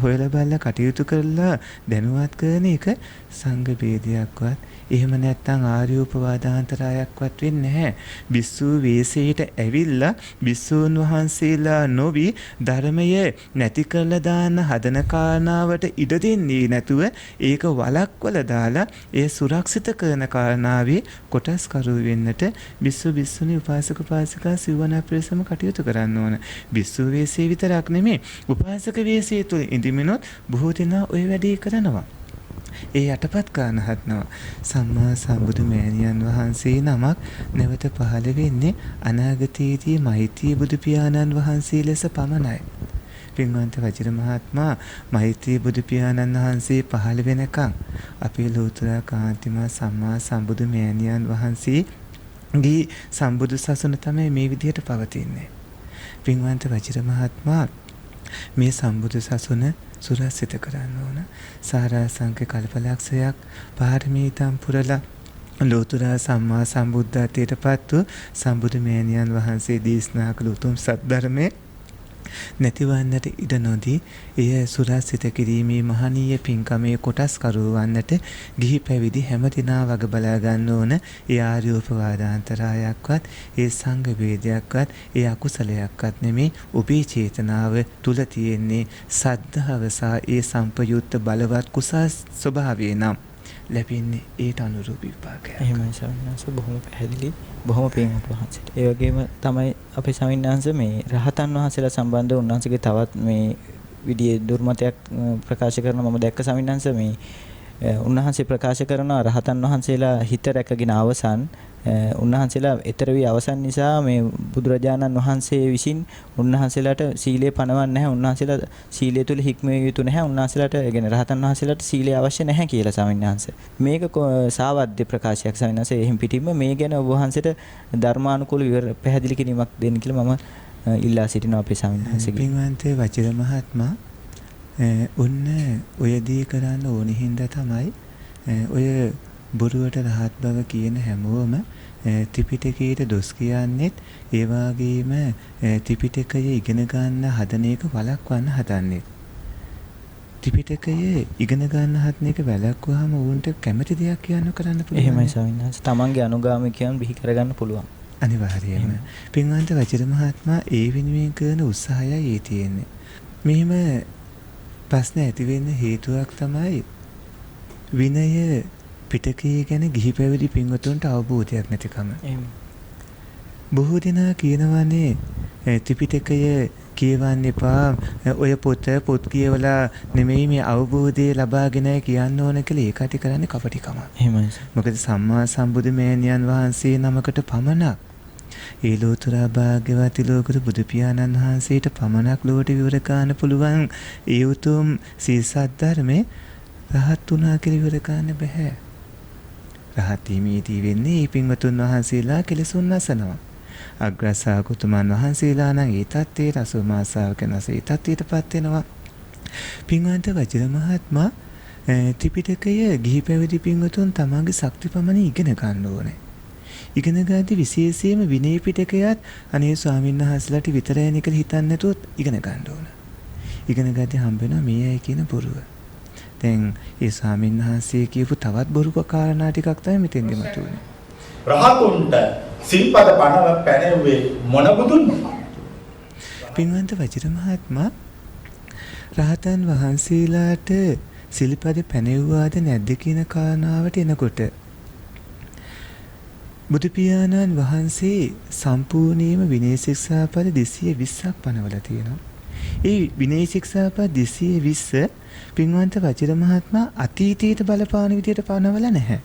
හොයලා බලලා කටයුතු කරලා දැනුවත් කරන එක සංඝ ભેදයක්වත් එහෙම නැත්නම් ආර්ය උපවාදාන්තරයක්වත් වෙන්නේ නැහැ. බිස්සු වේසයට ඇවිල්ලා බිස්සුන් වහන්සේලා නොවි ධර්මය නැති කරලා දාන්න හදන කාරණාවට ඉඩ දෙන්නේ නැතුව ඒක වලක්වල දාලා ඒ සුරක්ෂිත කරන කාරණාවේ කොටස්කරු වෙන්නට බිස්සු බිස්සුනි උපාසක උපාසිකා සිවණ ප්‍රසම කටයුතු කරන්න ඕන. බිස්සු වේසයේ විතරක් නෙමෙයි උපාසක වේසයේ තුල ඉඳිමිනොත් බොහෝ දෙනා ওই වැඩේ කරනවා. ඒ යටපත් කරන හදනවා. සම්මා සම්බුදු මෑණියන් වහන්සේ නමක් නැවත පහළ වෙන්නේ අනාගතයේදී මෛත්‍රී බුදු පියාණන් වහන්සේ ලෙස පමණයි. පින්වන්ත වජිර මහත්මයා මෛත්‍රී බුදු පියාණන් වහන්සේ පහළ වෙනකන් අපේ ලෝතර කාන්තිමා සම්මා සම්බුදු මෑණියන් වහන්සේගේ සම්බුදු සසුන තමයි මේ විදිහට පවතින්නේ. පින්වන්ත වජිර මහත්මයා මේ සම්බුදු සසුන සුරක්ෂිත කරන්න ඕන. සාරාංශක කල්පලක්ෂයක් පාරමීතම් පුරලා ලෝතුරා සම්මා සම්බුද්ධත්වයට පත්ව සම්බුදු මෑණියන් වහන්සේ දේශනා කළ උතුම් සත්‍ය නැතිවන්නට ඉඩ නොදී එය සුරක්ෂිත කිරීමේ මහනීය පින්කමේ කොටස්කරු වන්නට ගිහි පැවිදි හැමදිනා වග බලා ගන්න ඕන. ඒ ආර්ය උපවාදාන්තරයක්වත් ඒ සංඝ වේදයක්වත් ඒ අකුසලයක්වත් නෙමේ. ඔබේ චේතනාව තුල තියෙන්නේ සද්ධාව සහ ඒ සම්පයුක්ත බලවත් කුසල් ස්වභාවය නම් ලැබෙන්නේ ඒට අනුරූප විපාකයක්.
එහෙමයි සවිනාංශ බොහොම පැහැදිලි බොහොම පින්වත් වහන්සේට. ඒ වගේම තමයි අපේ සවිනාංශ මේ රහතන් වහන්සේලා සම්බන්ධව උන්වහන්සේගේ තවත් මේ විදිහේ දුර්මතයක් ප්‍රකාශ කරන මම දැක්ක සවිනාංශ මේ උන්වහන්සේ ප්‍රකාශ කරන රහතන් වහන්සේලා හිත රැකගෙන අවසන් උන්වහන්සේලා ඊතර වී අවසන් නිසා මේ බුදුරජාණන් වහන්සේ විසින් උන්වහන්සේලාට සීලය පනවන්නේ නැහැ. උන්වහන්සේලා සීලය තුල හික්මිය යුතු නැහැ. උන්වහන්සේලාට يعني රහතන් වහන්සේලාට සීලය අවශ්‍ය නැහැ කියලා ස්වාමීන් වහන්සේ. මේක සාවද්‍ය ප්‍රකාශයක් ස්වාමීන් වහන්සේ. එහෙන් පිටින්ම මේ ගැන ඔබ වහන්සේට ධර්මානුකූල පැහැදිලි කිරීමක් දෙන්න කියලා මම ඉල්ලා සිටිනවා අපේ ස්වාමීන් වහන්සේගෙන්.
පින්වන්තේ වජිර මහත්මයා ඔන්න ඔය දී කරන්න ඕනෙ හින්දා තමයි ඔය බොරුවට රහත් බව කියන හැමෝම ත්‍රිපිටකයට දොස් කියන්නේත් ඒ වගේම ත්‍රිපිටකය ඉගෙන ගන්න හදන එක වළක්වන්න හදන්නේ. ත්‍රිපිටකය ඉගෙන ගන්න හදන එක වැළක්වුවාම උන්ට කැමති දෙයක් කියන්න කරන්න පුළුවන්.
එහෙමයි ස්වාමීන් වහන්සේ. තමන්ගේ අනුගාමිකයන් බිහි කරගන්න පුළුවන්.
අනිවාර්යයෙන්ම. පින්වන්ත වජිර මහත්මයා ඒ වෙනුවෙන් කරන උත්සාහයයි ඒ තියෙන්නේ. මෙහිම ප්‍රශ්න ඇති වෙන්න හේතුවක් තමයි විනය පිටකයේ ගැන ගිහි පැවිදි පින්වතුන්ට අවබෝධයක් නැතිකම. බොහෝ දෙනා කියනවානේ ත්‍රිපිටකය කියවන්න එපා. ඔය පොත් කියවලා නෙමෙයි මේ අවබෝධය ලබාගෙන කියන්න ඕන කියලා ඒකට කරන්නේ කපටිකම.
එහෙමයි.
මොකද සම්මා සම්බුදු මෑණියන් වහන්සේ නමකට පමණක් ඒ ලෝතර භාග්‍යවත් ලෝකතු බුදු පියාණන් වහන්සේට පමණක් ලෝට විවර කරන්න පුළුවන් ඒ උතුම් සීසත් ධර්මේ රහත් වුණා කියලා විවර කරන්න බෑ. රහත් වීමේදී වෙන්නේ මේ පින්වතුන් වහන්සේලා කෙලෙසුන් නැසනවා. අග්‍රසාවකුතුමන් වහන්සේලා නම් ඒ තත්ත්වයට අසෝමාසාවකනස ඒ තත්ත්වයටපත් වෙනවා. පින්වන්ත වජිර මහත්මයා ත්‍රිපිටකය ගිහි පැවිදි පින්වතුන් තමන්ගේ ශක්ති පමණ ඉගෙන ගන්න ඕනේ. ඉගෙන ගද්දී විශේෂයෙන්ම විනය පිටකයත් අනේ ස්වාමීන් වහන්සේලාට විතරයි කියලා හිතන්නේ නැතුව ඉගෙන ගන්න ඕන. ඉගෙන ගද්දී හම්බ වෙනවා මේ අය කියන බොරුව. දැන් ඒ ස්වාමීන් වහන්සේ කියපු තවත් බොරු කාරණා ටිකක් තමයි මෙතෙන්දි මතුවන්නේ.
රහතුන්ට සිල්පද පනව පැනෙව්වේ මොන බුදුන්ද?
පින්වන්ත වජිර මහත්මයා රහතන් වහන්සේලාට සිල්පද පැනෙව්වාද නැද්ද කියන කාරණාවට එනකොට බුදු පියාණන් වහන්සේ සම්පූර්ණයෙන්ම විනය ශික්ෂාපද 220ක් පනවලා තියෙනවා. ඒ විනය ශික්ෂාපද 220 පින්වන්ත වජිර මහත්මයා අතීතයට බලපාන විදියට පනවලා නැහැ.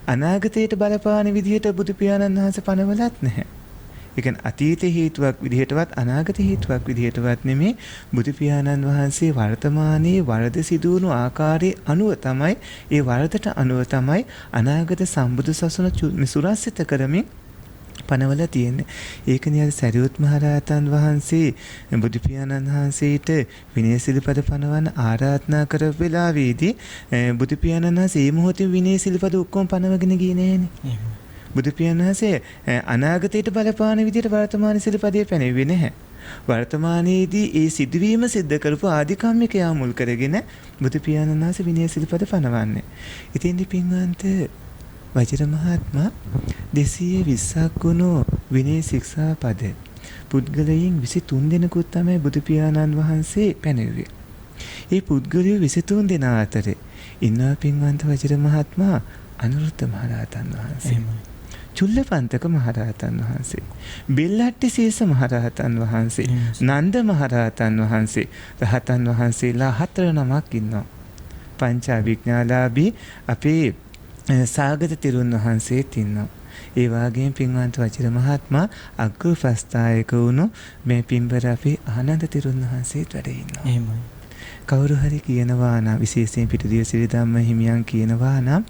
අනාගතයට බලපාන විදියට බුදු පියාණන් වහන්සේ පනවලත් නැහැ. ඒ කියන්නේ අතීත හේතුවක් විදිහටවත් අනාගත හේතුවක් විදිහටවත් නෙමේ බුදු පියාණන් වහන්සේ වර්තමානයේ වරද සිදුවුණු ආකාරයේ අනුව තමයි ඒ වරදට අනුව තමයි අනාගත සම්බුදු සසුන සුරක්ෂිත කරමින් පනවලා තියෙන්නේ. ඒකනේ අර සරියුත් මහ රහතන් වහන්සේ බුදු පියාණන් වහන්සේට විනය සිල්පද පනවන්න ආරාධනා කරපු වෙලාවේදී බුදු පියාණන් වහන්සේ මේ මොහොතේ විනය සිල්පද ඔක්කොම පනවගෙන ගියේ නෑනේ. බුදු පියාණන් වහන්සේ අනාගතයට බලපාන විදිහට වර්තමාන සිල්පදේ පැනෙන්නේ නැහැ. වර්තමානයේදී ඒ සිදුවීම සිද්ධ කරපු ආධිකම්මිකයා මුල් කරගෙන බුදු පියාණන් වහන්සේ විනය සිල්පද පනවන්නේ. ඉතින්දි පින්වන්ත වජිර මහත්මයා 220ක් වුණු විනය ශික්ෂා පද පුද්ගලයන් 23 දෙනෙකුත් තමයි බුදු පියාණන් වහන්සේ පැනෙව්වේ. ඒ පුද්ගලයෝ 23 දෙනා අතරේ ඉන්නා පින්වන්ත වජිර මහත්මයා අනුරුද්ධ මහ රහතන් වහන්සේ, චුල්ලපන්තක මහ රහතන් වහන්සේ, බෙල්ලට්ටි සීස මහ රහතන් වහන්සේ, නන්ද මහ රහතන් වහන්සේ, රහතන් වහන්සේලා 4 නමක් ඉන්නවා. පංච අභිඥාලාභී අපේ සාගත තිරුන් වහන්සේත් ඉන්නවා. ඒ වගේම පින්වන්ත වජිර මහත්මයා අග්‍රපස්ථායක වුණු මේ පින්බර අපේ ආනන්ද තිරුන් වහන්සේත් වැඩ ඉන්නවා.
එහෙමයි.
කවුරු හරි කියනවා නම් විශේෂයෙන් පිටුදිය සිරි ධම්ම හිමියන් කියනවා නම්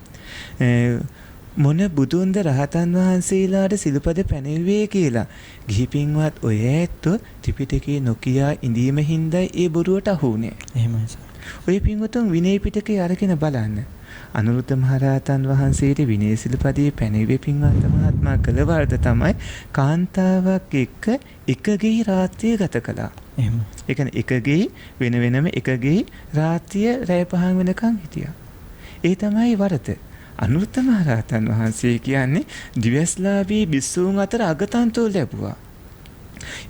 මොන බුදුන්ද රහතන් වහන්සේලාට සිල්පද පැනෙව්වේ කියලා ගිහි පින්වත් ඔය ඇත්තෝ ත්‍රිපිටකේ නොකියා ඉඳීම හින්දායි ඒ බොරුවට අහු වුනේ.
එහෙමයි සර්.
ඔය පින්වතුන් විනය පිටකේ අරගෙන බලන්න. අනුරුද්ධ මහරහතන් වහන්සේට විනය සිල්පදේ පැනෙව්වේ පින්වන්ත මහත්මයා කළ වරද තමයි කාන්තාවක් එක්ක එක ගෙයි රාත්‍රිය ගත කළා.
එහෙම.
ඒ කියන්නේ එක ගෙයි වෙන වෙනම එක ගෙයි රාත්‍රිය රැය පහන් වෙනකන් හිටියා. ඒ තමයි වරද. අනුරුද්ධ මහරහතන් වහන්සේ කියන්නේ දිවස්ලාභී බිස්සුන් අතර අගතන්තෝ ලැබුවා.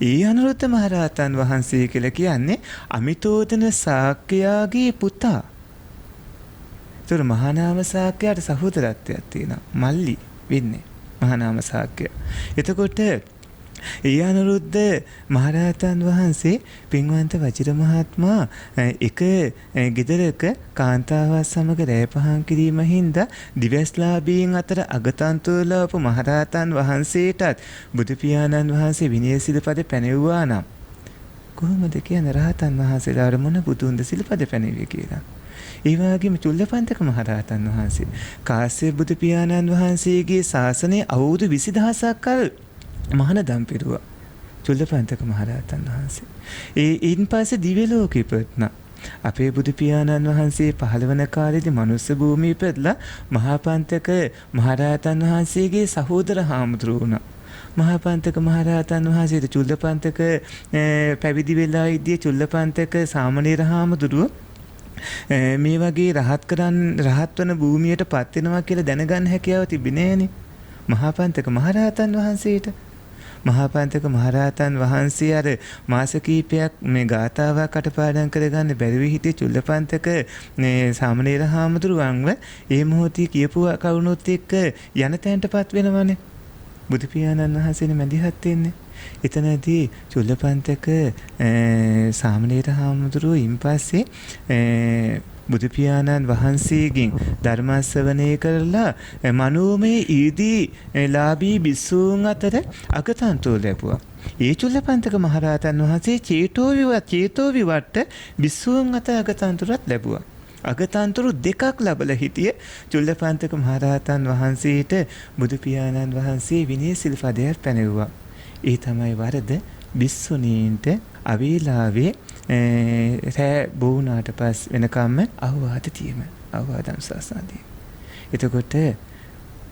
ඒ අනුරුද්ධ මහරහතන් වහන්සේ කියලා කියන්නේ අමිතෝදන ශාක්‍යයාගේ පුතා. ඒතර මහානාම ශාක්‍යයාට සහෝදරත්වයක් තියෙනවා. මල්ලි වෙන්නේ මහානාම ශාක්‍ය. එතකොට ඒ අනුරුද්ධ මහරහතන් වහන්සේ පින්වන්ත වජිර මහත්මයා එක ගෙදරක කාන්තාවක් සමග රැය පහන් කිරීම හින්දා දිවස්ලාභීන් අතර අගතන්තුලවපු මහරහතන් වහන්සේටත් බුදු පියාණන් වහන්සේ විනය සිල්පද පැනෙව්වා නම් කොහොමද කියන්නේ රහතන් වහන්සේලාට මොන බුදුන්ද සිල්පද පැනෙව්වේ කියලා. ඒ වගේම චුල්ලපන්තක මහරහතන් වහන්සේ කාශ්‍යප බුදු පියාණන් වහන්සේගේ ශාසනය අවුරුදු 20000ක් කල් මහානදම් පිරුවා චුල්ලපන්තක මහරහතන් වහන්සේ. ඊයින් පස්සේ දිව්‍ය ලෝකෙ ඉපදුණා. අපේ බුදු පියාණන් වහන්සේ 15 වන කාලේදී මනුස්ස භූමියේ ඉපදලා මහාපන්තක මහරහතන් වහන්සේගේ සහෝදර හාමුදුරුවෝ වුණා. මහාපන්තක මහරහතන් වහන්සේට චුල්ලපන්තක පැවිදි වෙලා ඉදී චුල්ලපන්තක සාමණේර හාමුදුරුවෝ මේ වගේ රහත් වන භූමියට පත් වෙනවා කියලා දැනගන්න හැකියාව තිබෙන්නේ නැහනේ. මහාපන්තක මහරහතන් වහන්සේට මහාපන්තක මහරහතන් වහන්සේ අර මාස කීපයක් මේ ගාථාවක් කටපාඩම් කරගන්න බැරිව හිටිය චුල්ලපන්තක සාමණේර හාමුදුරුවන්ව ඒ මොහොතේ කියපු කරුණොත් එක්ක යන තැනටපත් වෙනවනේ. බුදු පියාණන් වහන්සේනේ මැදිහත් වෙන්නේ. එතනදී චුල්ලපන්තක සාමණේර හාමුදුරුවෝ ඉන් පස්සේ බුදු පියාණන් වහන්සේගෙන් ධර්ම ශ්‍රවණය කරලා මනෝමය ඊදී ලාභී බිස්සූන් අතර අගතන්තෝ ලැබුවා. ඒ චුල්ලපන්තක මහරහතන් වහන්සේ චේතෝ විවට්ට බිස්සූන් අතර අගතන්තරත් ලැබුවා. අගතන්තුරු දෙකක් ලැබලා හිටිය චුල්ලපන්තක මහරහතන් වහන්සේට බුදු පියාණන් වහන්සේ විනය සිල්පදයක් පැනෙවුවා. ඒ තමයි වරද බිස්සුණීන්ට අවීලාවේ රෑ බොහුණාට පස් වෙනකම්ම අවවාද තියම අවවාදම් ශාසනදී. එතකොට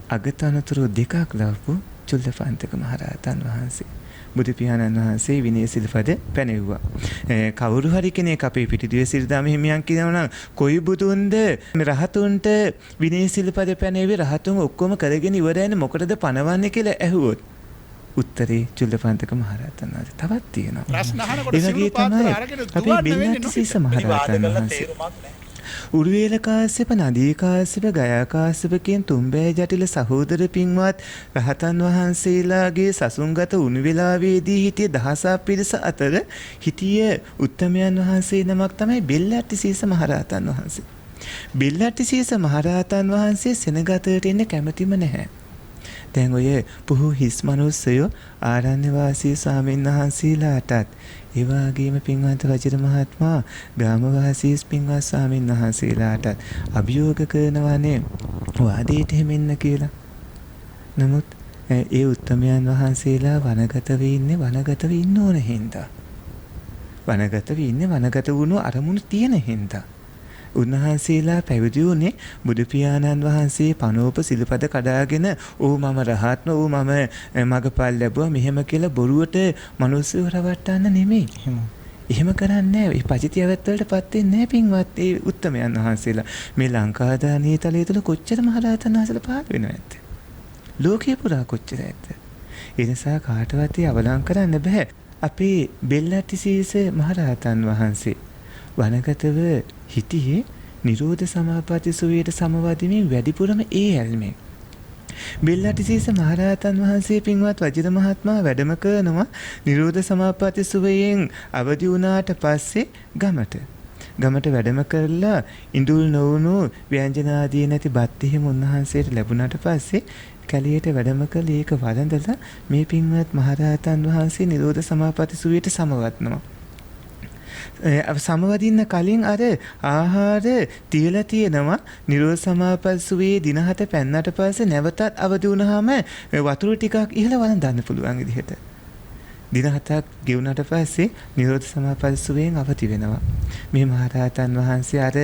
අගතනතුරු දෙකක් ලැබපු චුල්ලපන්තක මහරහතන් වහන්සේ බුදු පියාණන් වහන්සේ විනය සිල්පද පැනෙවුවා. කවුරු හරි කෙනෙක් අපේ පිටිදුවේ සිරිදාම හිමියන් කියනවා නම් කොයි බුදුන්ද රහතුන්ට විනය සිල්පද පැනෙවි රහතුන් ඔක්කොම කරගෙන ඉවරයිනේ මොකටද පනවන්නේ කියලා ඇහුවොත් උත්තරේ චුල්ලපන්තක මහරහතන් වහන්සේ තවත් තියෙනවා.
ප්‍රශ්න අහනකොට සිවුරු පාත්‍ර අරගෙන දුවන්න වෙන්නේ
බිල්ලටිසීස මහරහතන් වහන්සේ උරුවේල කාශ්‍යප නදී කාශ්‍යප ගයා කාශ්‍යප කියන තුන්බෑ ජටිල සහෝදර පින්වත් රහතන් වහන්සේලාගේ සසුන්ගත උණු වේලාවේදී හිටිය දහසක් පිරිස අතර හිටිය උත්තමයන් වහන්සේ නමක් තමයි බිල්ලටිසීස මහරහතන් වහන්සේ. බිල්ලටිසීස මහරහතන් වහන්සේ සෙනගතට එන්න කැමතිම නැහැ. දැන් ඔය පුහු හිස් මනුස්සයෝ ආරණ්‍ය වාසී ස්වාමීන් වහන්සේලාටත් ඒ වගේම පින්වන්ත වජිර මහත්මයා ග්‍රාමවාසී පින්වත් ස්වාමීන් වහන්සේලාටත් අභියෝග කරනවානේ වාදයට හැමෙන්න කියලා. නමුත් ඒ උත්තමයන් වහන්සේලා වනගතව ඉන්න ඕන හින්දා. වනගතව ඉන්නේ වනගත වුණු අරමුණු තියෙන හින්දා. උන්වහන්සේලා පැවිදි වුණේ බුදු පියාණන් වහන්සේ පනෝප සිල්පද කඩාගෙන "ඕ මම රහත්ම ඕ මම මගපල් ලැබුවා" මෙහෙම කියලා බොරුවට මිනිස්සු රවට්ටන්න නෙමෙයි. එහෙම කරන්නේ නැහැ. මේ පචිතියවත් වලටපත් වෙන්නේ නැහැ පින්වත් ඒ උත්තමයන් වහන්සේලා. මේ ලංකාදානීය තලයේ තුල කොච්චර මහරහතන් වහන්සේලා පහළ වෙනවද නැත්තේ? ලෝකේ පුරා කොච්චර ඇත්ද? ඒ නිසා කාටවත් අවලං කරන්න බෑ. අපේ බෙල්ලටිසීස මහරහතන් වහන්සේ වනගතව හිටියේ නිරෝධ සමාපatti සුවයට සමවදිමින් වැඩිපුරම ඒ ඇල්මෙන්. බෙල්ලටිසීස මහරහතන් වහන්සේ පින්වත් වජිර මහත්මයා වැඩම කරනවා නිරෝධ සමාපatti සුවයෙන් අවදි වුණාට පස්සේ ගමට වැඩම කරලා ඉඳුල් නොවුණු ව්‍යංජන ආදී නැති බත් එහෙම උන්වහන්සේට ලැබුණාට පස්සේ කැලියට වැඩම කළ ඒක වළඳලා මේ පින්වත් මහරහතන් වහන්සේ නිරෝධ සමාපatti සුවයට සමවත්නවා. සමවදින්න කලින් අර ආහාර තියලා තියෙනවා නිරෝධ සමාපස්සුවේ දින 7 පැන්නට පස්සේ නැවතත් අවදි වුණාම වතුර ටිකක් ඉහළ වළඳන්න පුළුවන් විදිහට. දින 7ක් ගෙවුනට පස්සේ නිරෝධ සමාපස්සුවෙන් අවදි වෙනවා. මේ මහරහතන් වහන්සේ අර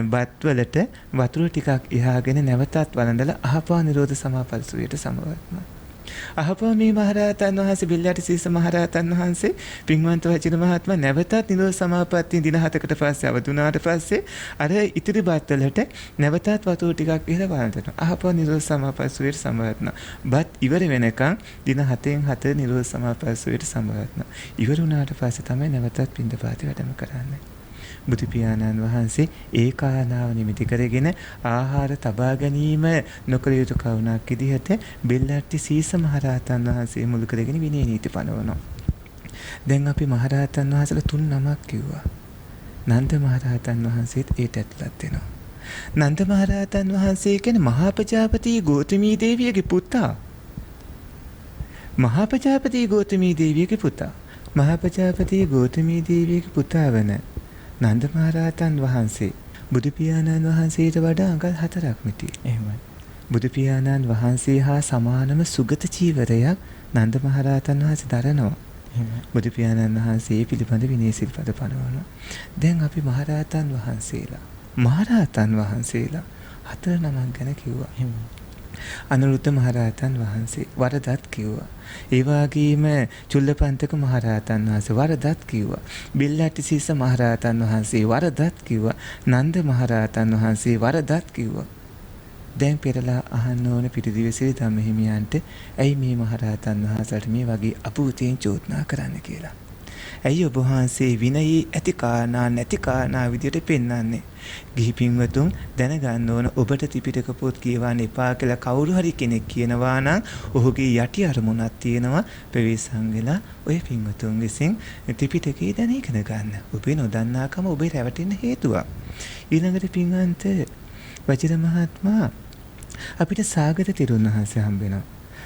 බත් වලට වතුර ටිකක් එහාගෙන නැවතත් වළඳලා අහපා නිරෝධ සමාපස්සුවේට සමවත්නවා. අහපා මේ මහරහතන් වහන්සේ බෙල්ලටිසීස මහරහතන් වහන්සේ පින්වන්ත වජිර මහත්මයා නැවතත් නිරෝධ සමාපatti දින 7කට පස්සේ අවදි වුණාට පස්සේ අර ඉතිරි බත් වලට නැවතත් වතුර ටිකක් ඉහළ වළඳනවා. අහපා නිරෝධ සමාපස්සුවේට සමවත්නවා. බත් ඉවර වෙනකන් දින 7න් 7 නිරෝධ සමාපස්සුවේට සමවත්නවා. ඉවර වුණාට පස්සේ තමයි නැවතත් පින්දපාතේ වැඩම කරන්නේ. බුදු පියාණන් වහන්සේ ඒ කාරණාව නිමිති කරගෙන ආහාර තබා ගැනීම නොකළ යුතු කරුණක් විදිහට බෙල්ලටිසීස මහරහතන් වහන්සේ මුල් කරගෙන විනය නීති පනවනවා. දැන් අපි මහරහතන් වහන්සේලා 3 නමක් කිව්වා. නන්ද මහරහතන් වහන්සේත් ඒට ඇතුළත් වෙනවා. නන්ද මහරහතන් වහන්සේ කියන්නේ මහා ප්‍රජාපති ගෞතමී දේවියගේ පුතා. මහා ප්‍රජාපති ගෞතමී දේවියගේ පුතා. මහා ප්‍රජාපති ගෞතමී දේවියගේ පුතා වන නන්ද මහරහතන් වහන්සේ බුදු පියාණන් වහන්සේට වඩා අඟල් 4ක් මිටි.
එහෙමයි.
බුදු පියාණන් වහන්සේ හා සමානම සුගත චීවරයක් නන්ද මහරහතන් වහන්සේ දරනවා.
එහෙමයි.
බුදු පියාණන් වහන්සේ පිළිබඳ විනය සිල්පද පනවනවා. දැන් අපි මහරහතන් වහන්සේලා 4 නමක් ගැන කිව්වා.
එහෙමයි.
අනුරුද්ධ මහරහතන් වහන්සේ වරදත් කිව්වා. ඒ වගේම චුල්ලපන්තක මහරහතන් වහන්සේ වරදත් කිව්වා. බෙල්ලටිසීස මහරහතන් වහන්සේ වරදත් කිව්වා. නන්ද මහරහතන් වහන්සේ වරදත් කිව්වා. දැන් පෙරලා අහන්න ඕන පිටිදිවසේ ධම්මහිමියන්ට ඇයි මේ මහරහතන් වහන්සේට මේ වගේ අපූතෙන් චෝදනා කරන්න කියලා. ඇයි ඔබ වහන්සේ විනයේ ඇති කාරණා නැති කාරණා විදියට පෙන්වන්නේ? ගිහි පින්වතුන් දැනගන්න ඕන ඔබට ත්‍රිපිටක පොත් කියවන්න එපා කියලා කවුරු හරි කෙනෙක් කියනවා නම් ඔහුගේ යටි අරමුණක් තියෙනවා ප්‍රවේශම් වෙලා ඔය පින්වතුන් විසින් ත්‍රිපිටකේ දැන ඉගෙන ගන්න. ඔබේ නොදන්නාකම ඔබේ රැවටෙන්න හේතුවක්. ඊළඟට පින්වන්ත වජිර මහත්මයා අපිට සාගත තෙරුන් වහන්සේ හම්බ වෙනවා.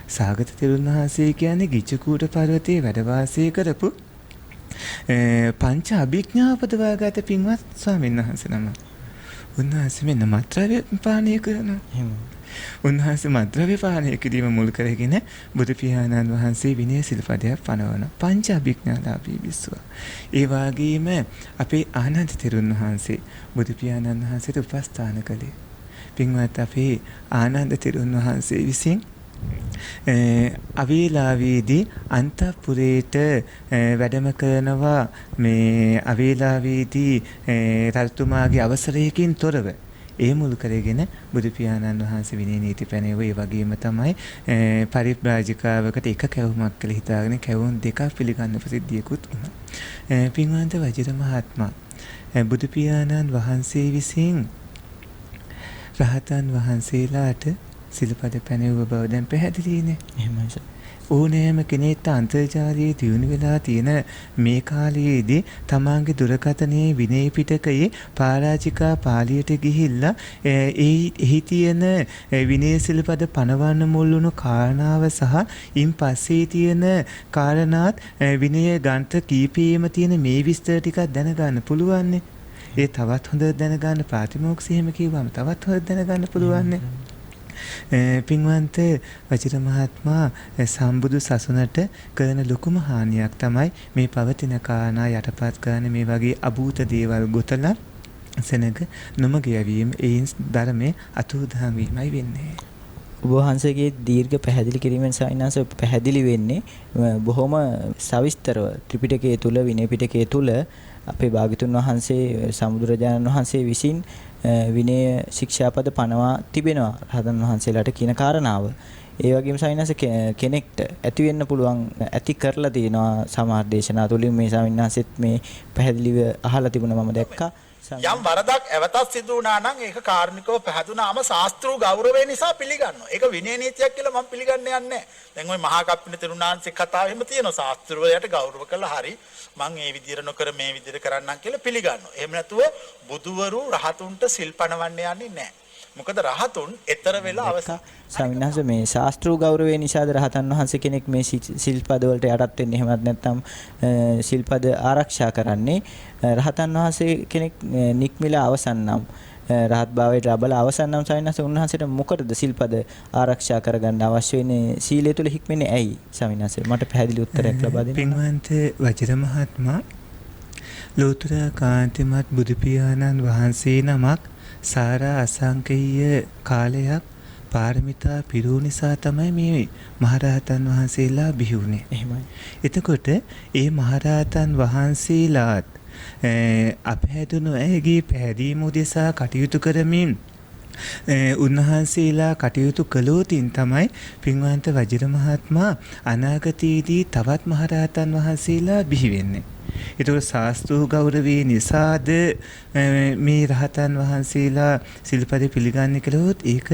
සාගත තෙරුන් වහන්සේ කියන්නේ ගිජ්ජකූට පර්වතයේ වැඩ වාසය කරපු පංච අභිඥාපදවාගත පින්වත් ස්වාමීන් වහන්සේ නම. උන්වහන්සේ මෙන්න මත්ද්‍රව්‍ය පානය කරනවා.
එහෙම.
උන්වහන්සේ මත්ද්‍රව්‍ය පානය කිරීම මුල් කරගෙන බුදු පියාණන් වහන්සේ විනය සිල්පදයක් පනවන පංච අභිඥාලාභී විශ්වා. ඒ වගේම අපේ ආනන්ද තෙරුන් වහන්සේ බුදු පියාණන් වහන්සේට උපස්ථාන කළේ. පින්වත් අපේ ආනන්ද තෙරුන් වහන්සේ විසින් අවේලාවේදී අන්තපුරේට වැඩම කරනවා මේ අවේලාවේදී රජතුමාගේ අවසරයකින් තොරව ඒ මුල් කරගෙන බුදු පියාණන් වහන්සේ විනය නීති පැනෙවුවා. ඒ වගේම තමයි පරිබ්‍රාජිකාවකට එක කැවුමක් කියලා හිතාගෙන කැවුම් දෙකක් පිළිගන්න ප්‍රසිද්ධියකුත් වුණා. පින්වන්ත වජිර මහත්මයා බුදු පියාණන් වහන්සේ විසින් රහතන් වහන්සේලාට සිල්පද පැනෙවුව බව දැන් පැහැදිලිනේ.
එහෙමයි සර්.
ඕනෑම කෙනෙක්ට අන්තර්ජාලයේ දියුණු වෙලා තියෙන මේ කාලයේදී තමාගේ දුරකථනයේ විනය පිටකයේ පරාජිකා පාළියට ගිහිල්ලා එහි තියෙන විනය සිල්පද පනවන්න මුල් වුණු කාරණාව සහ ඉන් පස්සේ තියෙන කාරණාත් විනය ග්‍රන්ථ කීපෙම තියෙන මේ විස්තර ටිකක් දැනගන්න පුළුවන්. ඒ තවත් හොඳට දැනගන්න ප්‍රාතිමෝක්ෂය එහෙම කිව්වම තවත් හොඳට දැනගන්න පුළුවන්. පින්වන්ත වජිර මහත්මයා සම්බුදු සසුනට කරන ලොකුම හානියක් තමයි මේ පවතින කාරණා යටපත් කරන මේ වගේ අභූත දේවල් ගොතලා සෙනඟ නොමග යැවීම එයින් ධර්මයේ අතුරුදහන් වීමයි වෙන්නේ.
ඔබ වහන්සේගේ දීර්ඝ පැහැදිලි කිරීමෙන් සායනස පැහැදිලි වෙන්නේ බොහොම සවිස්තරව ත්‍රිපිටකයේ තුල විනය පිටකයේ තුල අපේ භාග්‍යතුන් වහන්සේ සම්බුදුරජාණන් වහන්සේ විසින් විනය ශික්ෂාපද පනවා තිබෙනවා රහතන් වහන්සේලාට කියන කාරණාව. ඒ වගේම සායනස කෙනෙක්ට ඇති වෙන්න පුළුවන් ඇති කරලා තියෙනවා සමහර දේශනා තුලින් මේ ස්වාමීන් වහන්සේත් මේ පැහැදිලිව අහලා තිබුණා මම දැක්කා.
යම් වරදක් ඇවතක් සිදු වුණා නම් ඒක කාර්මිකව පැහැදුනාම ශාස්ත්‍රීය ගෞරවය නිසා පිළිගන්නවා. ඒක විනය නීතියක් කියලා මම පිළිගන්නේ නැහැ. දැන් ওই මහා කප්පින තෙරුණාන්සේ කතාවෙම තියෙනවා ශාස්ත්‍රීයයට ගෞරව කළා හරි මම මේ විදියට නොකර මේ විදියට කරන්නම් කියලා පිළිගන්නවා. එහෙම නැතුව බුදුවරු රහතුන්ට සිල් පනවන්න යන්නේ නැහැ. මොකද රහතුන් ඊතර වෙලා අවසා
ස්වාමීන් වහන්සේ මේ ශාස්ත්‍රීය ගෞරවය නිසාද රහතන් වහන්සේ කෙනෙක් මේ සිල්පද වලට යටත් වෙන්නේ එහෙමත් නැත්නම් සිල්පද ආරක්ෂා කරන්නේ රහතන් වහන්සේ කෙනෙක් නික්මිලා අවසන් නම් රහත් භාවයට ලබලා අවසන් නම් ස්වාමීන් වහන්සේ උන්වහන්සේට මොකටද සිල්පද ආරක්ෂා කරගන්න අවශ්‍ය වෙන්නේ සීලය තුල හික්මන්නේ ඇයි ස්වාමීන් වහන්සේ මට පැහැදිලි උත්තරයක් ලබා දෙන්න.
පින්වන්ත වජිර මහත්මයා ලෝතර කාන්තිමත් බුදු පියාණන් වහන්සේ නමක් සාරා අසංකේය කාලයක් පාරමිතා පිරූ නිසා තමයි මේ මහරහතන් වහන්සේලා බිහි වුනේ.
එහෙමයි.
එතකොට ඒ මහරහතන් වහන්සේලාත් අපහැදුණු ඇගේ පැහැදීම උදෙසා කටයුතු කරමින් උන්වහන්සේලා කටයුතු කළෝතින් තමයි පින්වන්ත වජිර මහත්මයා අනාගතයේදී තවත් මහරහතන් වහන්සේලා බිහි වෙන්නේ. ඒතකොට ශාස්ත්‍රීය ගෞරවයේ නිසාද මේ රහතන් වහන්සේලා සිල්පද පිළිගන්නේ කළොත් ඒක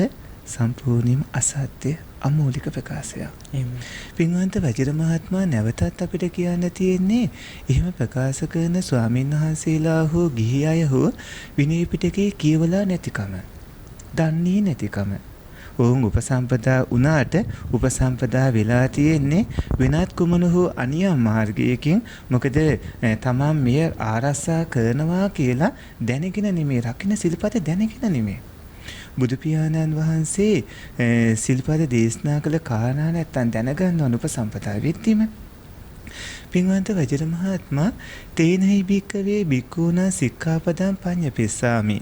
සම්පූර්ණයෙන්ම අසත්‍ය අමූලික ප්‍රකාශයක්. පින්වන්ත වජිර මහත්මයා නැවතත් අපිට කියන්න තියෙන්නේ එහෙම ප්‍රකාශ කරන ස්වාමීන් වහන්සේලා හෝ ගිහි අය හෝ විනය පිටකේ කියවලා නැතිකම, දන්නේ නැතිකම. ඔවුන් උපසම්පදා වුණාට උපසම්පදා වෙලා තියෙන්නේ වෙනත් කුමන හෝ අනියම් මාර්ගයකින්. මොකද තමන් මෙය ආරක්ෂා කරනවා කියලා දැනගෙන නෙමෙයි, රකින්න සිල්පද දැනගෙන නෙමෙයි. බුදු පියාණන් වහන්සේ සිල්පද දේශනා කළ කාරණා නැත්තම් දැනගන්න උපසම්පදා වෙද්දීම පින්වන්ත වජිර මහත්මයා තේනහි භික්කවේ භික්ඛූනා සික්ඛාපදං පඤ්ඤපෙස්සාමි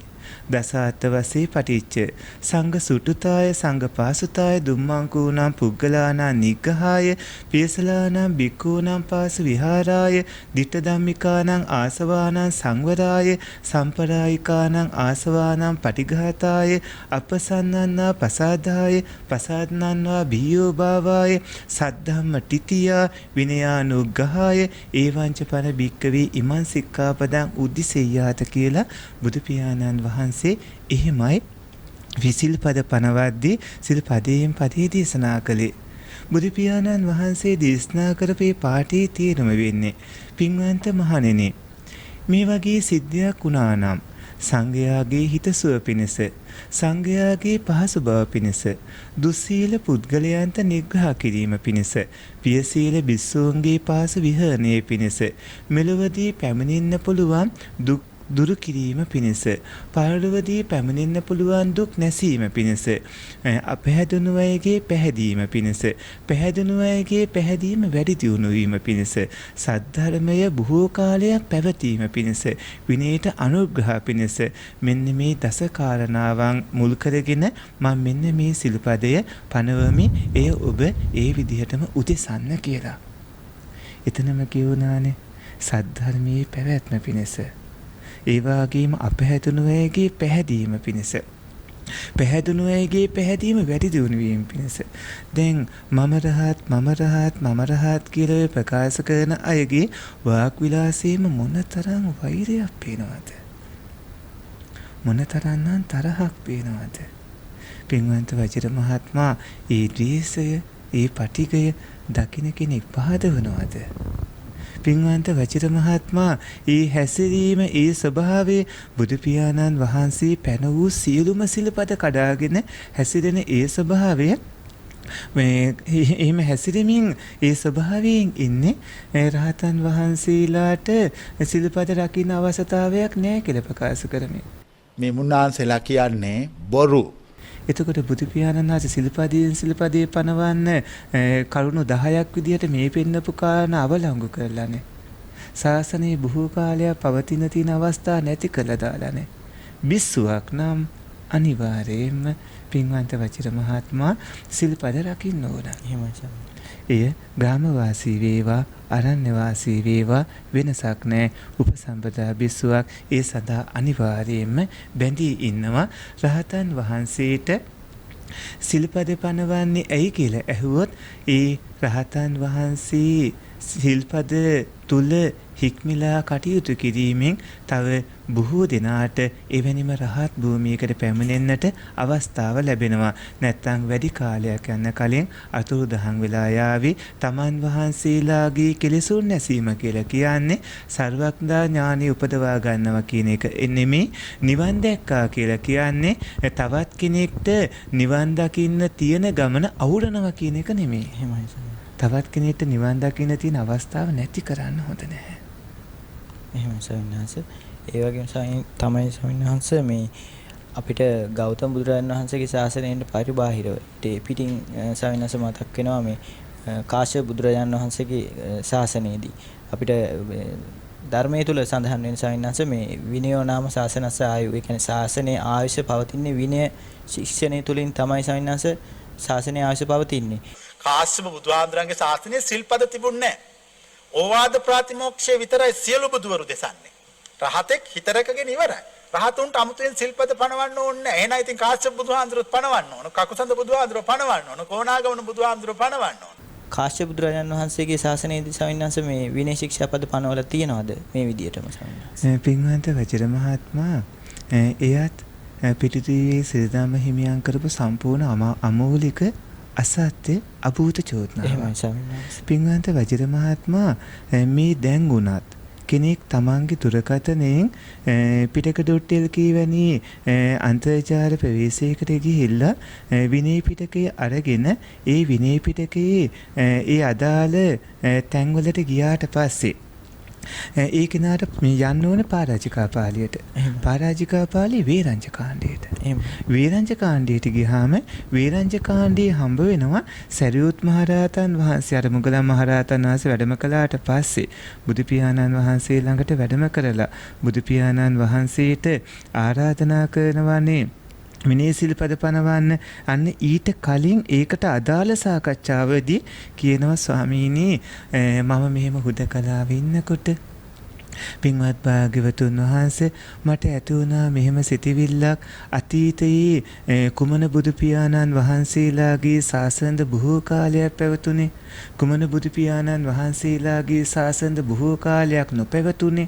දසාත්ත වසේ පටිච්ච සංඝ සුටුතාය සංඝ පාසුතාය දුම්මංකූනම් පුග්ගලානම් නිග්ගහාය පියසලානම් බික්ඛූනම් පාස විහාරාය ditta ධම්මිකානම් ආසවානම් සංවරාය සම්පරායිකානම් ආසවානම් පටිඝාතාය අපසන්නන්නා පසාදාය පසාදනන්වා බියෝ භාවාය සද්ධම්ම තිතියා විනයානුග්ගහාය ඒවංච පර භික්කවේ ඉමං සික්ඛාපදං උද්දිසෙය්‍යාත කියලා බුදු පියාණන් වහන්සේ එහෙමයි විසිල්පද පනවද්දී සිල්පදයෙන් පදේ දේශනා කළේ. බුදු පියාණන් වහන්සේ දේශනා කරපේ පාඨයේ තේරුම වෙන්නේ පින්වන්ත මහණෙනි, මේ වගේ සිද්ධියක් වුණා නම් සංඝයාගේ හිතසුව පිණිස සංඝයාගේ පහසු බව පිණිස දුස්සීල පුද්ගලයන්ට නිග්‍රහ කිරීම පිණිස පියසීල භික්ෂූන්ගේ පහසු විහරණය පිණිස මෙලොවදී පැමිණෙන්න පුළුවන් දුක් දුරු කිරීම පිණිස පරලොවදී පැමිණෙන්න පුළුවන් දුක් නැසීම පිණිස අපහැදුණු අයගේ පැහැදීම පිණිස පැහැදුණු අයගේ පැහැදීම වැඩි දියුණු වීම පිණිස සද්ධර්මය බොහෝ කාලයක් පැවතීම පිණිස විනයට අනුග්‍රහ පිණිස මෙන්න මේ දස කාරණාවන් මුල් කරගෙන මම මෙන්න මේ සිල්පදය පනවමි. එය ඔබ ඒ විදිහටම උදෙසන්න කියලා. එතනම කියුණානේ සද්ධර්මයේ පැවැත්ම පිණිස ඒ වගේම අපහැදුණු අයගේ පැහැදීම පිණිස පැහැදුණු අයගේ පැහැදීම වැඩි දියුණු වීම පිණිස දැන් මම රහත් කියලා ප්‍රකාශ කරන අයගේ වාක් විලාසයේම මොනතරම් වෛරයක් පේනවද මොනතරම්නම් තරහක් පේනවද පින්වන්ත වජිර මහත්මයා ඒ ද්වේෂය ඒ පටිඝය දකින්න කෙනෙක් පහදවනවද පින්වන්ත වජිර මහත්මයා ඒ හැසිරීම ඒ ස්වභාවයේ බුදු පියාණන් වහන්සේ පැන වූ සියලුම සිල්පද කඩාගෙන හැසිරෙන ඒ ස්වභාවය එහෙම හැසිරෙමින් ඒ ස්වභාවයෙන් ඉන්නේ රහතන් වහන්සේලාට සිල්පද රකින්න අවශ්‍යතාවයක් නැහැ කියලා ප්‍රකාශ කරමින්
මේ මුන්නාන්සලා කියන්නේ බොරු.
එතකොට බුදු පියාණන් වහන්සේ සිල්පදයේ පනවන්න කරුණු 10ක් විදිහට මේ පෙන්නපු කාරණා අවලංගු කරලානේ. ශාසනයේ බොහෝ කාලයක් පවතින තියෙන අවස්ථා නැති කළා දාලානේ. බිස්සුවක් නම් අනිවාර්යයෙන්ම පින්වන්ත වජිර මහත්මයා සිල්පද රකින්න ඕන.
එහෙමයි.
එය ග්‍රාමවාසී වේවා අරණ්‍ය වාසී වේවා වෙනසක් නැහැ. උපසම්පදා බිස්සුවක් ඒ සදා අනිවාර්යයෙන්ම බැඳී ඉන්නවා. රහතන් වහන්සේට සිල්පද පනවන්නේ ඇයි කියලා ඇහුවොත් ඒ රහතන් වහන්සේ සිල්පද තුල හික්මිලා කටයුතු කිරීමෙන් තව බොහෝ දෙනාට එවැනිම රහත් භූමියකට පැමිණෙන්නට අවස්ථාව ලැබෙනවා. නැත්නම් වැඩි කාලයක් යන කලින් අතුරුදහන් වෙලා යාවි. තමන් වහන්සේලාගේ කෙලෙසුන් නැසීම කියලා කියන්නේ සර්වඥා ඥානෙ උපදවා ගන්නවා කියන එක නෙමෙයි. නිවන් දැක්කා කියලා කියන්නේ තවත් කෙනෙක්ට නිවන් දකින්න තියෙන ගමන අවුරනවා කියන එක නෙමෙයි.
එහෙමයි.
තවත් කෙනෙක්ට නිවන් දකින්න තියෙන අවස්ථාව නැති කරන්න හොඳ නැහැ.
එහෙමයි ස්වාමීන් ඒ වගේම තමයි ස්වාමීන් මේ අපිට ගෞතම බුදුරජාණන් වහන්සේගේ ශාසනයෙන් පරිබාහිරව පිටින් ස්වාමීන් වහන්සේ මතක් වෙනවා මේ කාශ්‍යප බුදුරජාණන් වහන්සේගේ ශාසනයේදී අපිට ධර්මයේ තුල සඳහන් වෙන ස්වාමීන් වහන්සේ මේ විනයෝ නාම ශාසනස්ස ආයු ඒ කියන්නේ ශාසනයේ ආයුෂ පවතින්නේ විනය ශික්ෂණය තුලින් තමයි ස්වාමීන් වහන්සේ ශාසනයේ ආයුෂ පවතින්නේ.
කාශ්‍යප බුදුහාඳුරන්ගේ ශාසනයේ සිල්පද තිබුණේ නැහැ. ඕවාද ප්‍රාතිමෝක්ෂය විතරයි සියලු බුදුවරු දෙසන්නේ. රහතෙක් හිතරකගෙන ඉවරයි. රහතුන්ට අමුතුවෙන් සිල්පද පනවන්න ඕනේ නැහැ. එහෙනම් ඉතින් කාශ්‍යප බුදුහාඳුරත් පනවන්න ඕන. කකුසඳ බුදුහාඳුර පනවන්න ඕන. කොණාගමන බුදුහාඳුර පනවන්න ඕන.
කාශ්‍යප බුදුරජාණන් වහන්සේගේ ශාසනයේදී ස්වාමීන් වහන්සේ මේ විනය ශික්ෂා පද පනවලා තියෙනවද මේ විදියටම ස්වාමීන් වහන්සේ?
පින්වන්ත වජිර මහත්මයා එයත් පිටිදුවේ සිරිධම්ම හිමියන් කරපු සම්පූර්ණ අමෝලික අසත්‍ය අභූත චෝදනාව.
එහෙමයි ස්වාමීන් වහන්සේ.
පින්වන්ත වජිර මහත්මයා මේ දැන් උනත් කෙනෙක් තමන්ගේ දුරකථනයෙන් පිටකඩොට්ටෙල් කීවැනි අන්තර්ජාල ප්‍රවේශයකට ගිහිල්ලා විනය පිටකය අරගෙන ඒ විනය පිටකයේ ඒ අදාළ තැන්වලට ගියාට පස්සේ ඒ කෙනාට මේ යන්න ඕන පරාජිකා පාළියට. පරාජිකා පාළිය වේරංජ කාණ්ඩයට. වේරංජ කාණ්ඩයට ගියාම වේරංජ කාණ්ඩයේ හම්බ වෙනවා සරියුත් මහරහතන් වහන්සේ. අර මුගලන් මහරහතන් වහන්සේ වැඩම කළාට පස්සේ බුදු පියාණන් වහන්සේ ළඟට වැඩම කරලා බුදු පියාණන් වහන්සේට ආරාධනා කරනවානේ විනය සිල්පද පනවන්න. අන්න ඊට කලින් ඒකට අදාළ සාකච්ඡාවදී කියනවා ස්වාමීනි මම මෙහෙම හුදකලාවේ ඉන්නකොට පින්වත් භාග්‍යවතුන් වහන්සේ මට ඇති වුණා මෙහෙම සිතිවිල්ලක් අතීතයේ කුමන බුදු පියාණන් වහන්සේලාගේ ශාසනද බොහෝ කාලයක් පැවතුනේ කුමන බුදු පියාණන් වහන්සේලාගේ ශාසනද බොහෝ කාලයක් නොපැවතුනේ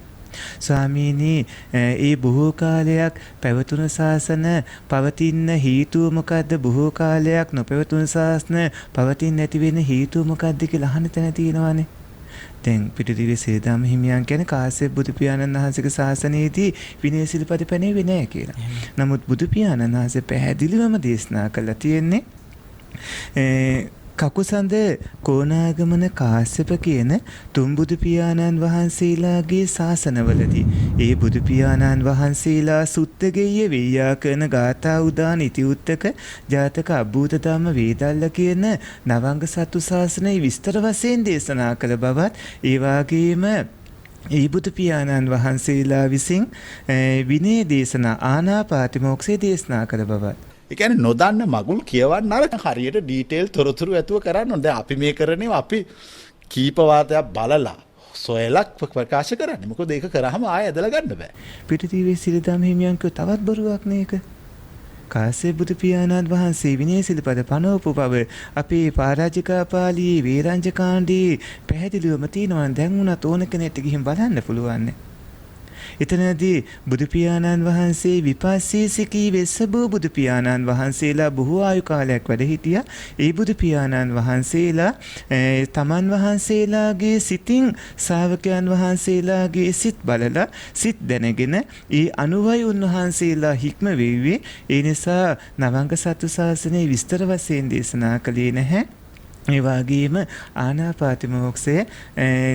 ස්වාමීනි ඒ බොහෝ කාලයක් පැවතුන ශාසන පවතින හේතුව මොකද්ද? බොහෝ කාලයක් නොපැවතුන ශාසන පවතින්නේ නැති වෙන හේතුව මොකද්ද කියලා අහන්න තැන තියෙනවානේ. දැන් පිටුදිවේ සිරිධම්ම හිමියන් කියන්නේ කාශ්‍යප බුදු පියාණන් වහන්සේගේ ශාසනයේදී විනය සිල්පද පැනෙන්නේ නැහැ කියලා. නමුත් බුදු පියාණන් වහන්සේ පැහැදිලිවම දේශනා කළා තියෙන්නේ කකුසඳ කෝණාගමන කාශ්‍යප කියන තුන් බුදු පියාණන් වහන්සේලාගේ ශාසනවලදී ඒ බුදු පියාණන් වහන්සේලා සුත්තගෙය වෙయ్యාකරන ගාථා උදාන ඉතිඋත්තක ජාතක අභූත ධම්ම වේදල්ල කියන නවංග සතු ශාසනයේ විස්තර වශයෙන් දේශනා කළ බවත් ඒ වගේම ඒ බුදු පියාණන් වහන්සේලා විසින් විනය දේශනා ආනාපාතිමෝක්ෂේ දේශනා කළ බවත්
ඒ කියන්නේ නොදන්න මගුල් කියවන්න අර හරියට ඩීටේල් තොරතුරු ඇතුව කරන්න ඕනේ. දැන් අපි මේ කරන්නේ අපි කීප වාතයක් බලලා සොයලක් ප්‍රකාශ කරන්නේ. මොකද ඒක කරාම ආයෙ ඇදලා ගන්න බෑ.
පිටුදිවේ සිරිධම්ම හිමියන් කිව්ව තවත් බොරුවක් නේක. කාශ්‍යප බුදු පියාණන් වහන්සේ විනය සිල්පද පනවපු බව අපේ පරාජිකා පාළියේ වේරංජ කාණ්ඩේ පැහැදිලිවම තියෙනවා. දැන් උනත් ඕන කෙනෙක්ට ගිහින් බලන්න පුළුවන්. එතනදී බුදු පියාණන් වහන්සේ විපස්සීසිකී වෙස්සබෝ බුදු පියාණන් වහන්සේලා බොහෝ ආයු කාලයක් වැඩ හිටියා. ඒ බුදු පියාණන් වහන්සේලා තමන් වහන්සේලාගේ සිතින් ශ්‍රාවකයන් වහන්සේලාගේ සිත් බලලා සිත් දැනගෙන ඒ අනුවයි උන්වහන්සේලා හික්ම වෙව්වේ. ඒ නිසා නවංග සතු ශාසනයේ විස්තර වශයෙන් දේශනා කළේ නැහැ. ඒ වගේම ආනාපාතිමෝක්ෂය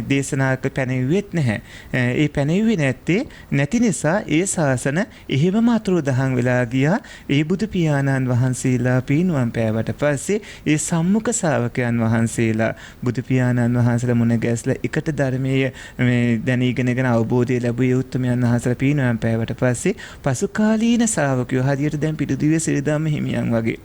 දේශනාක පැනෙව්වෙත් නැහැ. ඒ පැනෙව්වේ නැති නිසා ඒ ශාසන එහෙමම අතුරුදහන් වෙලා ගියා. ඒ බුදු පියාණන් වහන්සේලා පින්වම් පෑවට පස්සේ ඒ සම්මුඛ ශ්‍රාවකයන් වහන්සේලා බුදු පියාණන් වහන්සේලා මුණ ගැස්ලා එකට ධර්මයේ දැන ඉගෙනගෙන අවබෝධය ලැබුවේ උත්තමයන් වහන්සේලා පින්වම් පෑවට පස්සේ පසුකාලීන ශ්‍රාවකයෝ හරියට දැන් පිටුදිවේ සිරිධම්ම හිමියන් වගේ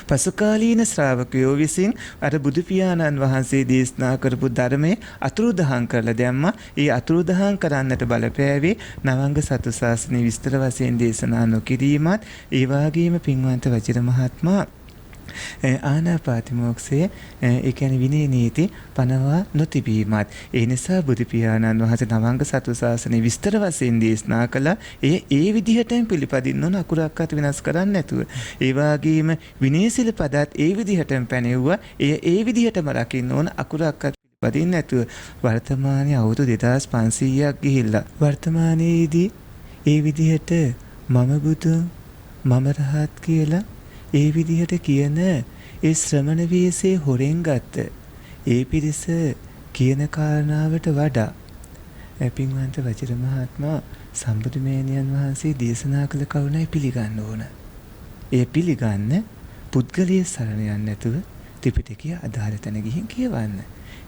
පසුකාලීන ශ්‍රාවකයෝ විසින් අර බුදු පියාණන් වහන්සේ දේශනා කරපු ධර්මයේ අතුරුදහන් කරලා දැම්මා. ඒ අතුරුදහන් කරන්නට බලපෑවේ නවංග සතු ශාසනයේ විස්තර වශයෙන් දේශනා නොකිරීමත් ඒ වගේම පින්වන්ත වජිර මහත්මයා ආනාපාතිමෝක්ෂය ඒ කියන්නේ විනය නීති පනවා නොතිබීමත් ඒ නිසා බුදු පියාණන් වහන්සේ නවංග සතු ශාසනයේ විස්තර වශයෙන් දේශනා කළා. ඒ විදිහටම පිළිපදින්න ඕන අකුරක්වත් වෙනස් කරන්නේ නැතුව. ඒ වගේම විනය සිල්පදත් ඒ විදිහටම පැනෙව්වා. ඒ විදිහටම රකින්න ඕන අකුරක්වත් පිළිපදින්න නැතුව. වර්තමානයේ අවුරුදු 2500ක් ගිහිල්ලා වර්තමානයේදී ඒ විදිහට මම බුදු මම රහත් කියලා ඒ විදිහට කියන ඒ ශ්‍රමණ වීසේ හොරෙන් ගත්ත ඒ පිරිස කියන කාරණාවට වඩා පින්වන්ත වජිර මහත්මයා සම්බුදු මේනියන් වහන්සේ දේශනා කළ කරුණයි පිළිගන්න ඕන. ඒ පිළිගන්න පුද්ගලයේ සරණ යන්නේ නැතුව ත්‍රිපිටකය අදාළ තැන ගිහින් කියවන්න.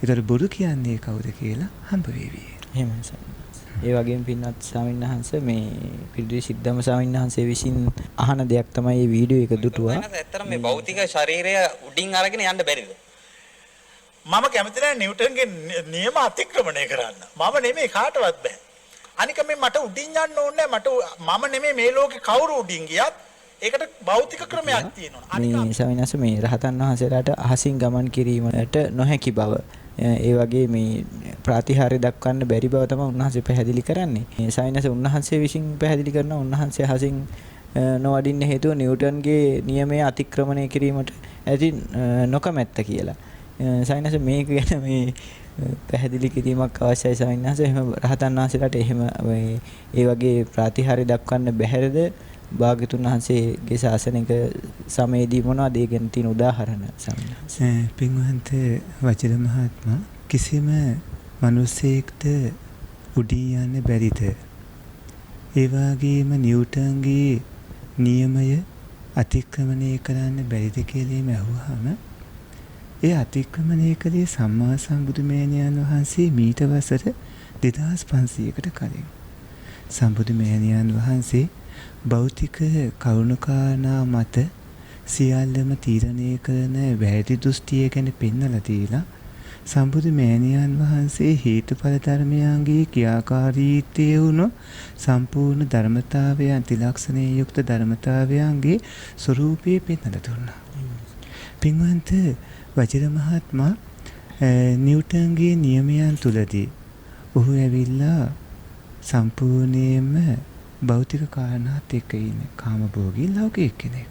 ඒතර බොරු කියන්නේ කවුද කියලා හම්බ වේවි.
එහෙමයි. ඒ වගේම පින්වත් ස්වාමීන් වහන්සේ මේ පිරිදි සිද්ධම ස්වාමීන් වහන්සේ විසින් අහන දෙයක් තමයි මේ වීඩියෝ එක දුටුවා.
ඇත්තටම මේ භෞතික ශරීරය උඩින් අරගෙන යන්න බැරිද?
මම කැමති නැහැ නිව්ටන්ගේ නියම අතික්‍රමණය කරන්න. මම නෙමෙයි කාටවත් බෑ. අනික මේ මට උඩින් යන්න ඕනේ මම නෙමෙයි මේ ලෝකේ කවුරු උඩින් ගියත් ඒකට භෞතික ක්‍රමයක් තියෙනවා.
මේ ස්වාමීන් වහන්සේ මේ රහතන් වහන්සේලාට අහසින් ගමන් කිරීමට නොහැකි බව ඒ වගේ මේ ප්‍රතිහාරය දක්වන්න බැරි බව තමයි උන්වහන්සේ පැහැදිලි කරන්නේ. මේ සයින්ස් උන්වහන්සේ විසින් පැහැදිලි කරනවා උන්වහන්සේ අහසින් නොවඩින්න හේතුව නිව්ටන්ගේ නියමය අතික්‍රමණය කිරීමට ඇති නොකමැත්ත කියලා. සයින්ස් මේක ගැන මේ පැහැදිලි කිරීමක් අවශ්‍යයි සයින්ස්. එහෙම රහතන් වහන්සේලාට එහෙම ඒ වගේ ප්‍රතිහාරය දක්වන්න බැහැරද? භාග්‍යතුන් වහන්සේගේ ශාසනික සමයේදී මොනවද ඒ ගැන තියෙන උදාහරණ සම්බන්ධ?
පින්වන්ත වජිර මහත්මයා කිසිම මිනිසෙක්ට උඩින් යන්න බැරිද? ඒ වගේම නිව්ටන්ගේ නියමය අතික්‍රමණය කරන්න බැරිද කියලා අහුවාම ඒ අතික්‍රමණය කළේ සම්මා සම්බුදු මේනියන් වහන්සේ මීට වසර 2500කට කලින්. සම්බුදු මේනියන් වහන්සේ භෞතික කරුණාකාරණා මත සියල්ලම තීරණය කරන වැරදි දෘෂ්ටිය ගැන පෙන්වලා දීලා සම්බුදු මේනියන් වහන්සේ හේතුඵල ධර්මයන්ගේ ක්‍රියාකාරීත්වයේ වුණු සම්පූර්ණ ධර්මතාවයන් ත්‍රිලක්ෂණයේ යුක්ත ධර්මතාවයන්ගේ ස්වરૂපය පෙන්වලා දුන්නා. පින්වන්ත වජිර මහත්මයා නිව්ටන්ගේ නියමයන් තුලදී ඔහු ඇවිල්ලා සම්පූර්ණයෙන්ම භෞතික කාරණාත් එක්ක ඉන්නේ කාමභෝගී ලෞකික කෙනෙක්.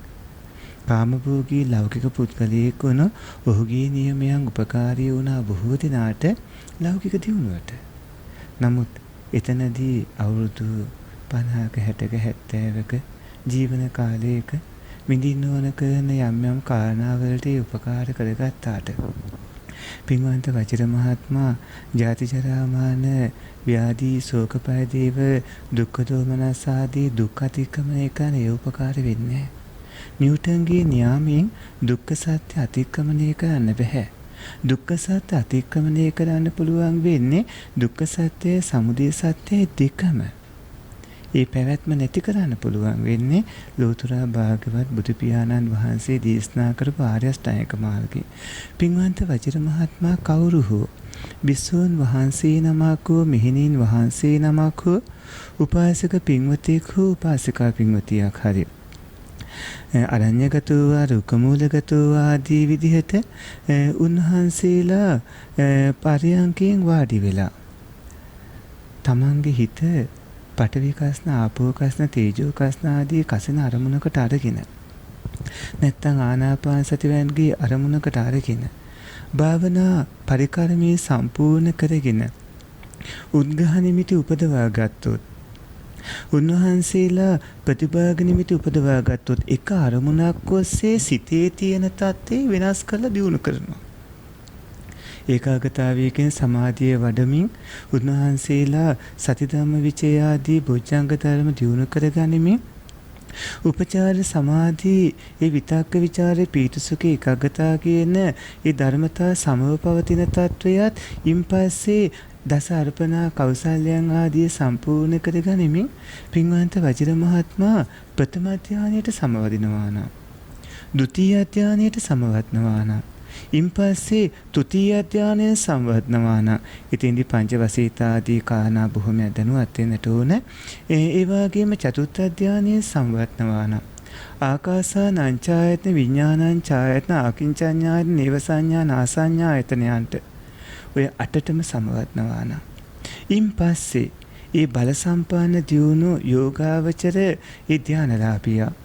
කාමභෝගී ලෞකික පුද්ගලයෙක් වුණ ඔහුගේ නියමයන් උපකාරී වුණා බොහෝ දිනාට ලෞකික දියුණුවට. නමුත් එතනදී අවුරුදු 50ක 60ක 70ක ජීවන කාලයක විඳින්න ඕන කරන යම් කාරණාවලට උපකාර කරගත්තාට පින්වන්ත වජිර මහත්මයා ජාති ජරා මරණ ව්‍යාධි ශෝක පරිදේව දුක්ඛ දෝමනස් ආදී දුක් අතික්‍රමණය කරන ඒ උපකාර වෙන්නේ. නිව්ටන්ගේ න්‍යාමයෙන් දුක්ඛ සත්‍ය අතික්‍රමණය කරන්න බෑ. දුක්ඛ සත්‍ය අතික්‍රමණය කරන්න පුළුවන් වෙන්නේ දුක්ඛ සත්‍ය සමුදය සත්‍ය දෙකම. ඒ පැවැත්ම නැති කරන්න පුළුවන් වෙන්නේ ලෝතර භාගවත් බුදු පියාණන් වහන්සේ දේශනා කරපු ආර්ය අෂ්ටාංගික මාර්ගය. පින්වන්ත වජිර මහත්මයා කවුරු හෝ විසුන් වහන්සේ නමක් හෝ මෙහෙණින් වහන්සේ නමක් හෝ උපාසක පින්වතෙක් හෝ උපාසිකා පින්වතියක් හරි අරඤ්‍යගතව රුකමූලගතව ආදී විදිහට උන්වහන්සේලා පරයන්කෙන් වාඩි වෙලා තමන්ගේ හිත පඨවි කස්න ආපෝ කස්න තේජෝ කස්න ආදී කසින අරමුණකට අරගෙන නැත්තම් ආනාපාන සතිවන්ගේ අරමුණකට අරගෙන භාවනා පරිකරමයේ සම්පූර්ණ කරගෙන උද්ඝාන නිමිති උපදවා ගත්තොත් උන්වහන්සේලා ප්‍රතිභාග නිමිති උපදවා ගත්තොත් එක අරමුණක් ඔස්සේ සිතේ තියෙන தත්ත්වය වෙනස් කරලා දියුණු කරනවා. ඒකාගතාවයෙන් සමාධිය වඩමින් උන්වහන්සේලා සති ධම්ම විචය ආදී බොජ්ජංග ධර්ම දියුණු කරගනිමින් උපචාර සමාධි ඒ විතක්ක ਵਿਚාරේ පීතිසුඛ ඒකාගතා කියන ඒ ධර්මතා සමව පවතින තත්වයත් ඉන්පස්සේ දස අර්පණා කෞසල්‍යයන් ආදී සම්පූර්ණ කරගනිමින් පින්වන්ත වජිර මහත්මයා ප්‍රථම ධානයට සමවදිනවා නම් ဒုတိ ය ධානයට සමවත්නවා නම් ඉන්පස්සේ තෘතීය ධානයෙන් සමවත්නවා නම් ඉතින්දි පංච වසීතාදී කාරණා බොහොමයක් දැනුවත් වෙන්නට ඕන. ඒ වගේම චතුර්ථ ධානයෙන් සමවත්නවා නම් ආකාසානං ඡායතන විඥානං ඡායතන අකින්චඤ්ඤායතන නේව සංඥා නාසඤ්ඤායතනයන්ට ඔය අටටම සමවත්නවා නම් ඉන්පස්සේ ඒ බල සම්පන්න දියුණු යෝගාවචර ඒ ධානලාභියා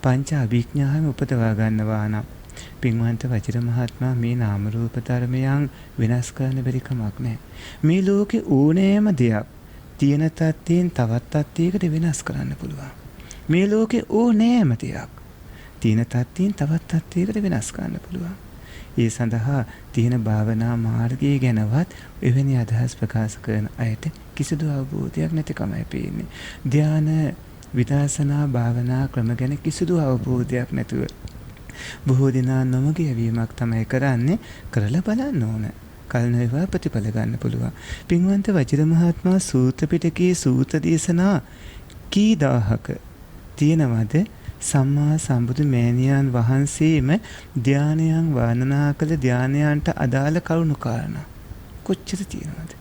පංච අභිඥාම උපදවා ගන්නවා නම් පින්වන්ත වජිර මහත්මයා මේ නාම රූප ධර්මයන් වෙනස් කරන්න බැරි කමක් නැහැ. මේ ලෝකේ ඕනෑම දෙයක් තියෙන තත්ත්වයෙන් තවත් තත්ත්වයකට වෙනස් කරන්න පුළුවන්. මේ ලෝකේ ඕනෑම දෙයක් තියෙන තත්ත්වයෙන් තවත් තත්ත්වයකට වෙනස් කරන්න පුළුවන්. ඒ සඳහා තියෙන භාවනා මාර්ගය ගැනවත් එවැනි අදහස් ප්‍රකාශ කරන අයට කිසිදු අවබෝධයක් නැතිකමයි පේන්නේ. ධාන විදර්ශනා භාවනා ක්‍රම ගැන කිසිදු අවබෝධයක් නැතුව බොහෝ දෙනා නොමග යැවීමක් තමයි කරන්නේ. කරලා බලන්න ඕන. කල්නේවා ප්‍රතිඵල ගන්න පුළුවන්. පින්වන්ත වජිර මහත්මයා සූත්‍ර පිටකයේ සූත්‍ර දේශනා කී දහහක තියෙනවද සම්මා සම්බුදු මෑණියන් වහන්සේම ධානයන් වර්ණනා කළ ධානයන්ට අදාළ කරුණු කාරණා කොච්චර තියෙනවද?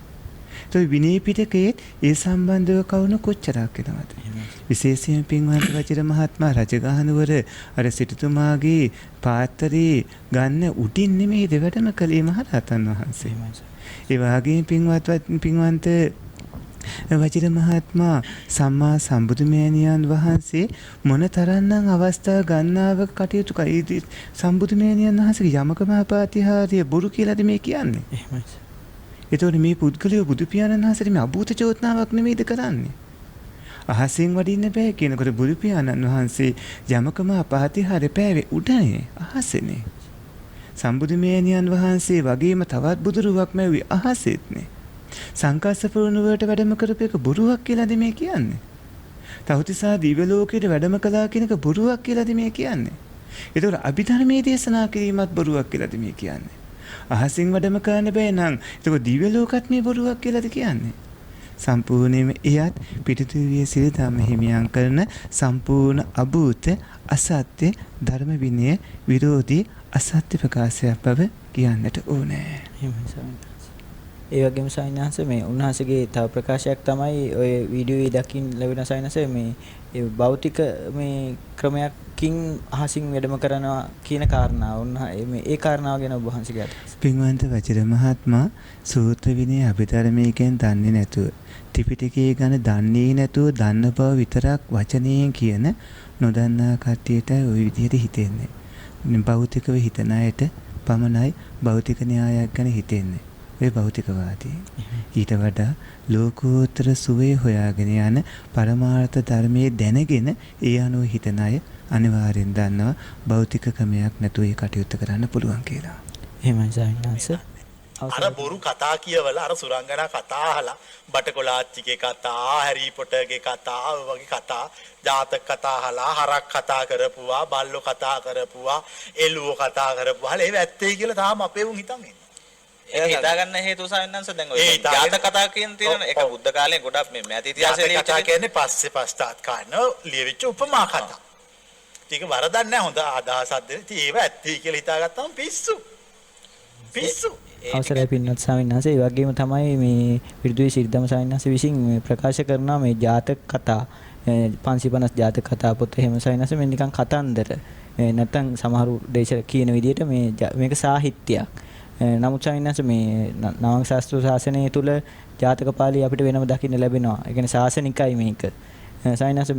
ඒ විනය පිටකයේ ඒ සම්බන්ධව කරුණු කොච්චරක් වෙනවද? විශේෂයෙන් පින්වන්ත වජිර මහත්මයා රජගහනුවර අර සිටුතුමාගේ පාත්‍රයේ ගන්න උඩින් නෙමෙයි දෙවටම කලේ මහරහතන් වහන්සේ. ඒ වගේම පින්වන්ත වජිර මහත්මයා සම්මා සම්බුදු මෑණියන් වහන්සේ මොනතරම්නම් අවස්ථා ගන්නාවක කටයුතු කළේ සම්බුදු මෑණියන් වහන්සේගේ යමකම පාතිහාරිය බොරු කියලාද මේ කියන්නේ? එහෙමයි. ඒතකොට මේ පුද්ගලයා බුදු පියාණන් වහන්සේට මේ අභූත චෝදනාවක් නෙමෙයිද කරන්නේ? අහසින් වඩින්න බෑ කියනකොට බුදු පියාණන් වහන්සේ යමකම පාතිහාරිය පෑවේ උඩනේ අහසේනේ. සම්බුදු මෑණියන් වහන්සේ වගේම තවත් බුදුරුවක් මැව්වේ අහසෙත්නේ. සංකස්සපුරනුවරට වැඩම කරපු එක බොරුවක් කියලාද මේ කියන්නේ? තවතිසා දිව්‍ය ලෝකයට වැඩම කළා කියන එක බොරුවක් කියලාද මේ කියන්නේ? ඒතකොට අභිධර්මයේ දේශනා කිරීමත් බොරුවක් කියලාද මේ කියන්නේ? අහසින් වැඩම කරන්න බෑ නම් ඒතකොට දිව්‍ය ලෝකත් මේ බොරුවක් කියලාද කියන්නේ? සම්පූර්ණයෙන්ම එයත් පිටුතුවිය සිරි ධම්ම හිමියන් කරන සම්පූර්ණ අභූත අසත්‍ය ධර්ම විනය විරෝධී අසත්‍ය ප්‍රකාශයක් බව කියන්නට ඕනේ.
ඒ වගේම සයින්හන්ස මේ උන්වහන්සේගේ තව ප්‍රකාශයක් තමයි ඔය වීඩියෝ එකේ දකින්න ලැබෙන සයින්හන්ස මේ ඒ භෞතික මේ ක්‍රමයකින් අහසින් වැඩම කරනවා කියන කාරණාව මේ ඒ කාරණාව ගැන ඔබ වහන්සේගේ අදහස.
පින්වන්ත වජිර මහත්මයා සූත්‍ර විනය අභිධර්මයෙන් දන්නේ නැතුව ත්‍රිපිටකයේ ගැන දන්නේ නැතුව දන්න බව විතරක් වචනයෙන් කියන නොදන්නා කට්ටියට ওই විදිහට හිතෙන්නේ. භෞතිකව හිතන අයට පමණයි භෞතික න්‍යායක් ගැන හිතෙන්නේ. ඔය භෞතිකවාදී. ඊට වඩා ලෝකෝත්තර සුවේ හොයාගෙන යන පරමාර්ථ ධර්මයේ දැනගෙන ඒ අනුව හිතන අය අනිවාර්යෙන් දන්නවා භෞතික ක්‍රමයක් නැතුව ඒ කටයුත්ත කරන්න පුළුවන් කියලා.
එහෙමයි සාවිනාංශ.
අර බොරු කතා කියවලා අර සුරංගනා කතා අහලා බටකොලාච්චිගේ කතා, හැරි පොටර්ගේ කතා, ඔය වගේ කතා, ජාතක කතා අහලා හරක් කතා කරපුවා, බල්ලෝ කතා කරපුවා, එළුවෝ කතා කරපුවා. ඒව ඇත්තේ කියලා තාම අපේ උන් හිතන් ඉන්නේ.
ඒක හිතාගන්න හේතුව සාවිනාංශ දැන් ඔය ජාතක කතා කියන තියෙන එක බුද්ධ කාලේ ගොඩක් මේ මෑත ඉතිහාසයේ
ජාතක කතා කියන්නේ පස්සේ පස්තාත් කාන ලියවිච්ච උපමා කතා. ඒක වරදක් නැහැ, හොඳ අදහසක් දෙන. ඉතින් ඒව ඇත්තේ කියලා හිතාගත්තාම පිස්සු.
අවසරයි පින්වත් සාවිනාංශ. ඒ වගේම තමයි මේ විරුදුවේ සිරිදම සාවිනාංශ විසින් ප්‍රකාශ කරනවා මේ ජාතක කතා 550 ජාතක කතා පොත එහෙම සාවිනාංශ මේ නිකන් කතන්දර. නැත්තම් සමහරු දේශ කියන විදිහට මේක සාහිත්‍යයක්. නමුත් සාවිනාංශ මේ නවක ශාස්ත්‍රීය ශාසනය තුල ජාතක පාළිය අපිට වෙනම දකින්න ලැබෙනවා. ඒ කියන්නේ ශාසනිකයි මේක. සාවිනාංශ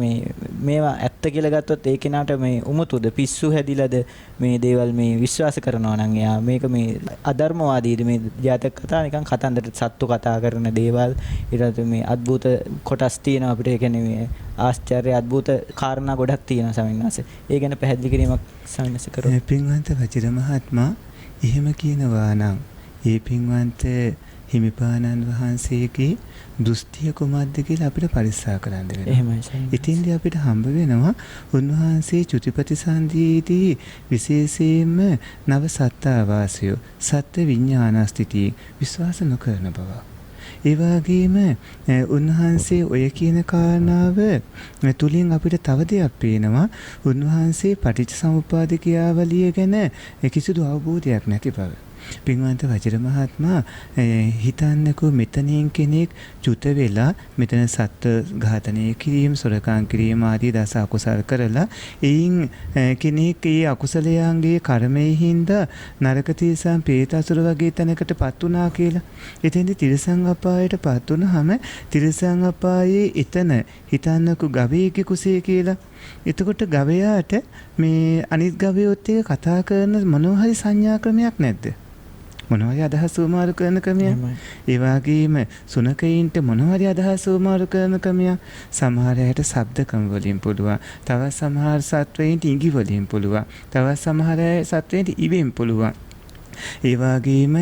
මේවා ඇත්ත කියලා ගත්තොත් ඒ කෙනාට මේ උමුතුද පිස්සු හැදිලාද මේ දේවල් මේ විශ්වාස කරනවා නම් එයා මේක මේ අධර්මවාදීද මේ ජාතක කතා නිකන් කතන්දර සත්තු කතා කරන දේවල් ඊට මේ අద్భుත කොටස් තියෙනවා අපිට. ඒ කියන්නේ මේ ආශ්චර්ය අద్భుත කාරණා ගොඩක් තියෙනවා සාවිනාංශ. ඒ ගැන පැහැදිලි කිරීමක් සාවිනාංශ කරොත්.
පින්වන්ත වජිර මහත්මයා එහෙම කියනවා නම් ඒ පින්වන්ත හිමිපාණන් වහන්සේගේ දෘෂ්ටිය කුමක්ද කියලා අපිට පරික්ෂා කරන්න වෙනවා.
එහෙමයි සාවිනාංශ.
ඉතින්දී අපිට හම්බ වෙනවා උන්වහන්සේ චුතිපති සන්ධියේදී විශේෂයෙන්ම නව සත්තාවාසය සත්ත්ව විඥානස්ථිතිය විශ්වාස නොකරන බව. ඒ වගේම උන්වහන්සේ ඔය කියන කාරණාව තුලින් අපිට තව දෙයක් පේනවා. උන්වහන්සේ පටිච්චසමුප්පාද ක්‍රියාවලිය ගැන කිසිදු අවබෝධයක් නැති බව. පින්වන්ත වජිර මහත්මයා හිතන්නකෝ මෙතනින් කෙනෙක් චුත වෙලා මෙතන සත්ත්ව ඝාතනය කිරීම, සොරකම් කිරීම ආදී දස අකුසල් කරලා එයින් කෙනෙක් ඒ අකුසලයන්ගේ කර්මයේ හින්දා නරක තිරසන් പ്രേතසුර වගේ තැනකටපත් වුණා කියලා. එතෙන්දී තිරසන් අපායටපත් වුණාම තිරසන් අපායේ එතන හිතන්නකෝ ගවයෙක්ගේ කුසේ කියලා. එතකොට ගවයාට මේ අනිත් ගවයොත් එක්ක කතා කරන මොනවා හරි සංඥා ක්‍රමයක් නැද්ද? මොනවා හරි අදහස් උමාරු කරන ක්‍රමයක්. ඒ වගේම සුනකයින්ට මොනවා හරි අදහස් උමාරු කරන ක්‍රමයක්. සමහර අයට ශබ්දකම් වලින් පුළුවන්. තවත් සමහර සත්වයින්ට ඉඟි වලින් පුළුවන්. තවත් සමහර සත්වයින්ට ඉවෙන් පුළුවන්. ඒ වගේම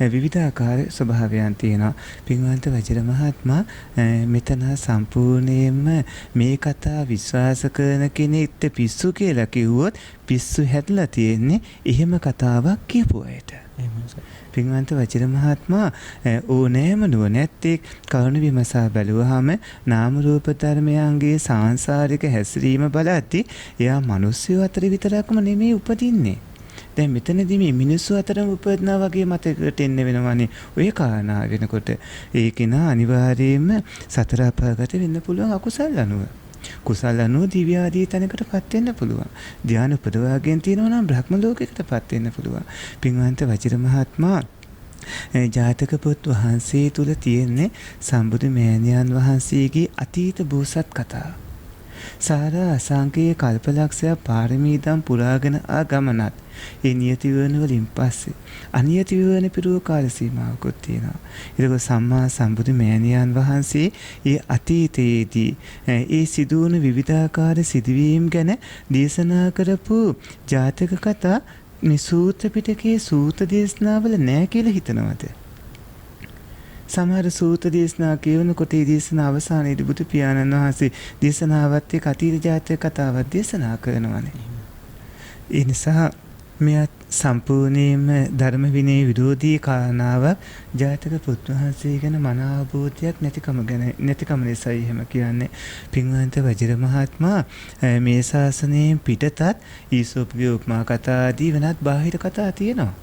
විවිධාකාර ස්වභාවයන් තියෙනවා. පින්වන්ත වජිර මහත්මයා මෙතන සම්පූර්ණයෙන්ම මේ කතා විශ්වාස කරන කෙනෙක්ට පිස්සු කියලා කිව්වොත් පිස්සු හැදලා තියෙන්නේ එහෙම කතාවක් කියපු අයට. පින්වන්ත වජිර මහත්මයා ඕනෑම නුවණැත්තෙක් කරුණ විමසා බැලුවාම නාම රූප ධර්මයන්ගේ සාංශාරික හැසිරීම බලද්දී එයා මිනිස්සු අතර විතරක්ම නෙමෙයි උපදින්නේ. දැන් මෙතනදී මේ මිනිස්සු අතරම උපදිනා වගේ මතයකට එන්න වෙනවානේ. ඔය කාරණා වෙනකොට ඒකින අනිවාර්යයෙන්ම සතර අපාගත වෙන්න පුළුවන් අකුසල් අනුව. කුසල අනුව දිව්‍ය ආදී තැනකටපත් වෙන්න පුළුවන්. ධ්‍යාන උපදවාගෙන තියෙනවා නම් බ්‍රහ්ම ලෝකයකටපත් වෙන්න පුළුවන්. පින්වන්ත වජිර මහත්මයා ජාතක පොත් වහන්සේ තුල තියෙන්නේ සම්බුදු මෑණියන් වහන්සේගේ අතීත බෝසත් කතා. සාරා අසංකේය කල්පලක්ෂය පාරමීදම් පුරාගෙන ආ ගමනත් ඒ නියති විවරණ වලින් පස්සේ අනියති විවරණ පිරුව කාල සීමාවකුත් තියෙනවා. ඒක සම්මා සම්බුදු මෑණියන් වහන්සේ ඒ අතීතයේදී ඒ සිදුවුණු විවිධාකාර සිදුවීම් ගැන දේශනා කරපු ජාතක කතා මේ සූත්‍ර පිටකයේ සූත්‍ර දේශනාවල නැහැ කියලා හිතනවද? සමහර සූත්‍ර දේශනා කියවනකොට ඒ දේශනා අවසානයේදී බුදු පියාණන් වහන්සේ දේශනාවත් එක්ක අතීත ජාතක කතාවක් දේශනා කරනවානේ. ඒ නිසා මෙයත් සම්පූර්ණයෙන්ම ධර්ම විනය විරෝධී කාරණාවක්. ජාතක පුත් වහන්සේ ගැන මන අවබෝධයක් නැතිකම නිසායි එහෙම කියන්නේ. පින්වන්ත වජිර මහත්මයා මේ ශාසනයෙන් පිටතත් ඊසොප්ගේ උපමා කතා ආදී වෙනත් බාහිර කතා තියෙනවා.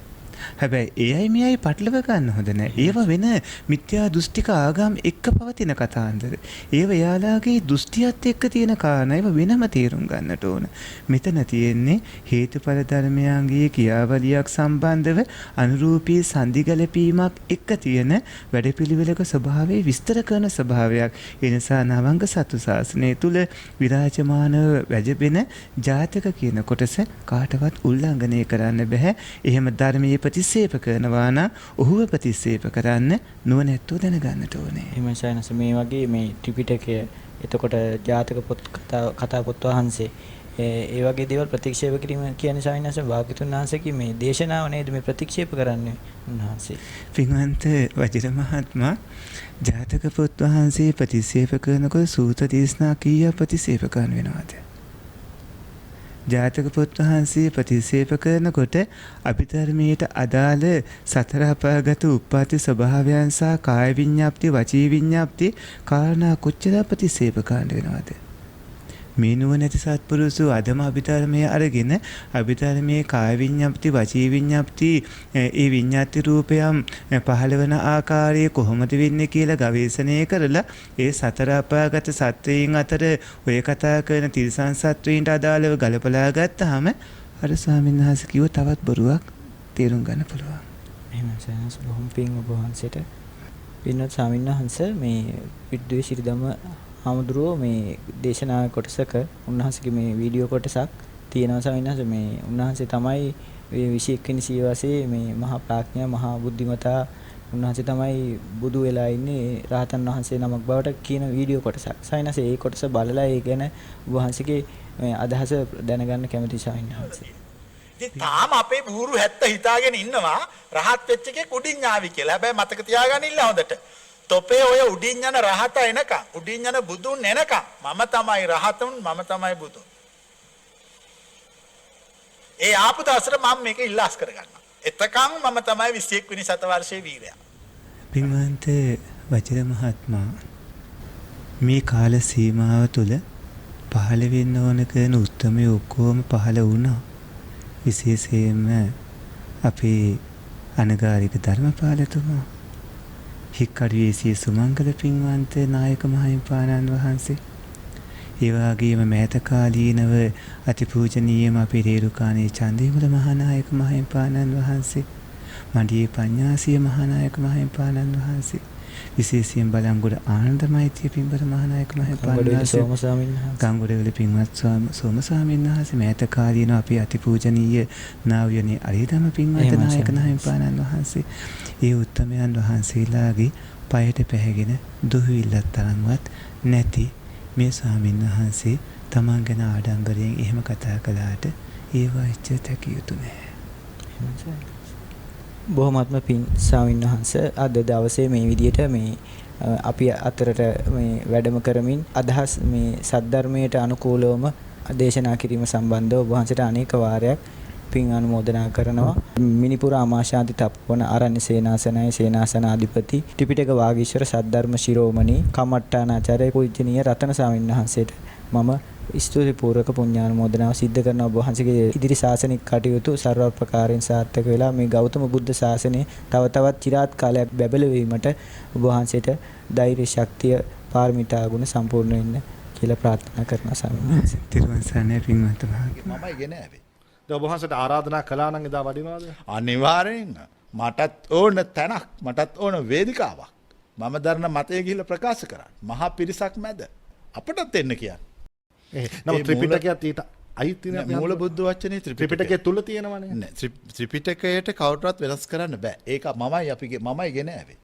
හැබැයි එයයි මෙයයි පටලව ගන්න හොඳ නැහැ. ඒව වෙන මිත්‍යා දෘෂ්ටික ආගම් එක්ක පවතින කතාන්දර. ඒව එයාලාගේ දෘෂ්ටියත් එක්ක තියෙන කාරණා. ඒව වෙනම තේරුම් ගන්නට ඕන. මෙතන තියෙන්නේ හේතුඵල ධර්මයන්ගේ ක්‍රියාවලියක් සම්බන්ධව අනුරූපී සංදි ගැලපීමක් එක්ක තියෙන වැඩපිළිවෙලක ස්වභාවය විස්තර කරන ස්වභාවයක්. ඒ නිසා නවංග සතු ශාසනය තුල විරාජමානව වැජබෙන ජාතක කියන කොටස කාටවත් උල්ලංඝනය කරන්න බෑ. එහෙම ධර්මයේ ප්‍රතික්ෂේප කරනවා නම් ඔහුව ප්‍රතික්ෂේප කරන්න නුවණැත්තෝ දැනගන්නට ඕනේ.
එහෙම සයනස මේ වගේ මේ ත්‍රිපිටකය එතකොට ජාතක පොත් කතා පොත් වහන්සේ ඒ වගේ දේවල් ප්‍රතික්ෂේප කිරීම කියන්නේ සයනස වාග්යතුන් වහන්සේගේ මේ දේශනාව නේද මේ ප්‍රතික්ෂේප කරන්නේ උන්වහන්සේ.
පින්වන්ත වජිර මහත්මයා ජාතක පොත් වහන්සේ ප්‍රතික්ෂේප කරනකොට සූත්‍ර දේශනා කීයක් ප්‍රතික්ෂේප කරන්න වෙනවද? ජාතක පොත් වහන්සේ ප්‍රතික්ෂේප කරනකොට අභිධර්මයට අදාළ සතර අපාගත උප්පත්ති ස්වභාවයන් සහ කාය විඤ්ඤාප්ති වචී විඤ්ඤාප්ති කාරණා කොච්චර ප්‍රතික්ෂේප කරන්න වෙනවද? මේ නුවණැති සත්පුරුෂෝ අදම අභිධර්මයේ අරගෙන අභිධර්මයේ කාය විඤ්ඤාප්ති වචී විඤ්ඤාප්ති ඒ විඤ්ඤාති රූපයන් පහළවන ආකාරය කොහොමද වෙන්නේ කියලා ගවේෂණය කරලා ඒ සතර අපාගත සත්වයන් අතර ඔය කතා කරන තිරිසන් සත්වයින්ට අදාළව ගලපලා ගත්තාම අර ස්වාමීන් වහන්සේ කිව්ව තවත් බොරුවක් තේරුම් ගන්න පුළුවන්.
එහෙම සයනස බොහොම පිං ඔබ වහන්සේට පින්වත් ස්වාමීන් වහන්සේ මේ විද්වේ ශිරිදම හාමුදුරුවෝ මේ දේශනා කොටසක උන්වහන්සේගේ මේ වීඩියෝ කොටසක් තියෙනවා ස්වාමීන් වහන්සේ. මේ උන්වහන්සේ තමයි මේ 21 වෙනි සියවසේ මේ මහා ප්‍රඥා මහා බුද්ධිමතා උන්වහන්සේ තමයි බුදු වෙලා ඉන්නේ රහතන් වහන්සේ නමක් බවට කියන වීඩියෝ කොටසක්. සයනස ඒ කොටස බලලා ඒ ගැන වහන්සේගේ මේ අදහස දැනගන්න කැමති ස්වාමීන් වහන්සේ.
ඉතින් තාම අපේ බూరు 70 හිතාගෙන ඉන්නවා රහත් වෙච්ච එකේ උඩින් ආවි කියලා. හැබැයි මතක තියාගන්න ඉන්න හොඳට. තොපේ ඔය උඩින් යන රහත එනකම් උඩින් යන බුදුන් එනකම් මම තමයි රහතුන් මම තමයි බුදුන්. ඒ ආපු දවසට මම මේක ඉල්ලාස් කරගන්නවා. එතකන් මම තමයි 21 වෙනි සතවර්ෂයේ වීරයා.
පින්වන්ත වජිර මහත්මයා මේ කාල සීමාව තුළ පහළ වෙන්න ඕන කරන උත්තරමයේ ඔක්කොම පහළ වුණා. විශේෂයෙන්ම අපේ අනගාരിക ධර්මපාලතුමා හික්කඩුවේ සුමංගල පින්වන්ත නායක මහින්පාණන් වහන්සේ ඒ වගේම මෑත කාලීනව අතිපූජනීයම අපේ රේරුකාණේ චන්දේමුල මහානායක මහින්පාණන් වහන්සේ මණ්ඩියේ පඤ්ඤාසිය මහානායක මහින්පාණන් වහන්සේ විශේෂයෙන් බලංගොඩ ආනන්ද මෛත්‍රිය පින්බර මහානායක මහින්පාණන් වහන්සේ ගංගොඩවල පින්වත් සෝම ස්වාමීන් වහන්සේ මෑත කාලීනව අපේ අතිපූජනීය නා වූ යනේ අරියදම පින්වන්ත නායක මහින්පාණන් වහන්සේ ඒ උත්තමයන් වහන්සේලාගේ පයට පැහැගෙන දුහවිල්ලක් තරම්වත් නැති මේ ස්වාමීන් වහන්සේ තමන් ගැන ආඩම්බරයෙන් එහෙම කතා කළාට ඒවා ඉච්ඡිත කිය යුතු නැහැ.
බොහොමත්ම පිං ස්වාමීන් වහන්සේ අද දවසේ මේ විදියට මේ අපි අතරට මේ වැඩම කරමින් අදහස් මේ සද්ධර්මයට අනුකූලවම දේශනා කිරීම සම්බන්ධව ඔබ වහන්සේට අනේක වාරයක් පින් අනුමෝදනා කරනවා. මිනිපුර අමාශාන්ති තප්පවන ආරණ්‍ය සේනාසනයේ සේනාසනාධිපති ත්‍රිපිටක වාගීශ්වර සද්ධර්ම ශිරෝමණී කමට්ටානාචාර්ය පූජනීය රතන ස්වාමීන් වහන්සේට මම ස්තුති පූර්වක පුණ්‍යානුමෝදනාව සිද්ධ කරන ඔබ වහන්සේගේ ඉදිරි ශාසනික කටයුතු ਸਰව ප්‍රකාරයෙන් සාර්ථක වෙලා මේ ගෞතම බුද්ධ ශාසනය තව තවත් চিරාත් කාලයක් බැබළවීමට ඔබ වහන්සේට ධෛර්ය ශක්තිය පාරමිතා ගුණ සම්පූර්ණ වෙන්න කියලා ප්‍රාර්ථනා කරනවා ස්වාමීන් වහන්සේ.
තිරුවන් සරණයි පින්වන්ත මහත්මයා.
මමයි ගෙන ආවේ.
ඔබ වහන්සේට ආරාධනා කළා නම් එදා වඩිනවද?
අනිවාර්යෙන් මටත් ඕන තැනක් මටත් ඕන වේදිකාවක් මම දරන මතය ගිහිල්ලා ප්‍රකාශ කරන්න. මහා පිරිසක් මැද අපටත් එන්න කියන්නේ.
නමුත් ත්‍රිපිටකයත් ඊට අයිති නෑ.
මූල බුද්ධ වචනේ
ත්‍රිපිටකයේ තුල තියෙනවනේ.
නෑ ත්‍රිපිටකයට කවුරුවත් වෙනස් කරන්න බෑ. ඒක මමයි ගෙන ආවේ.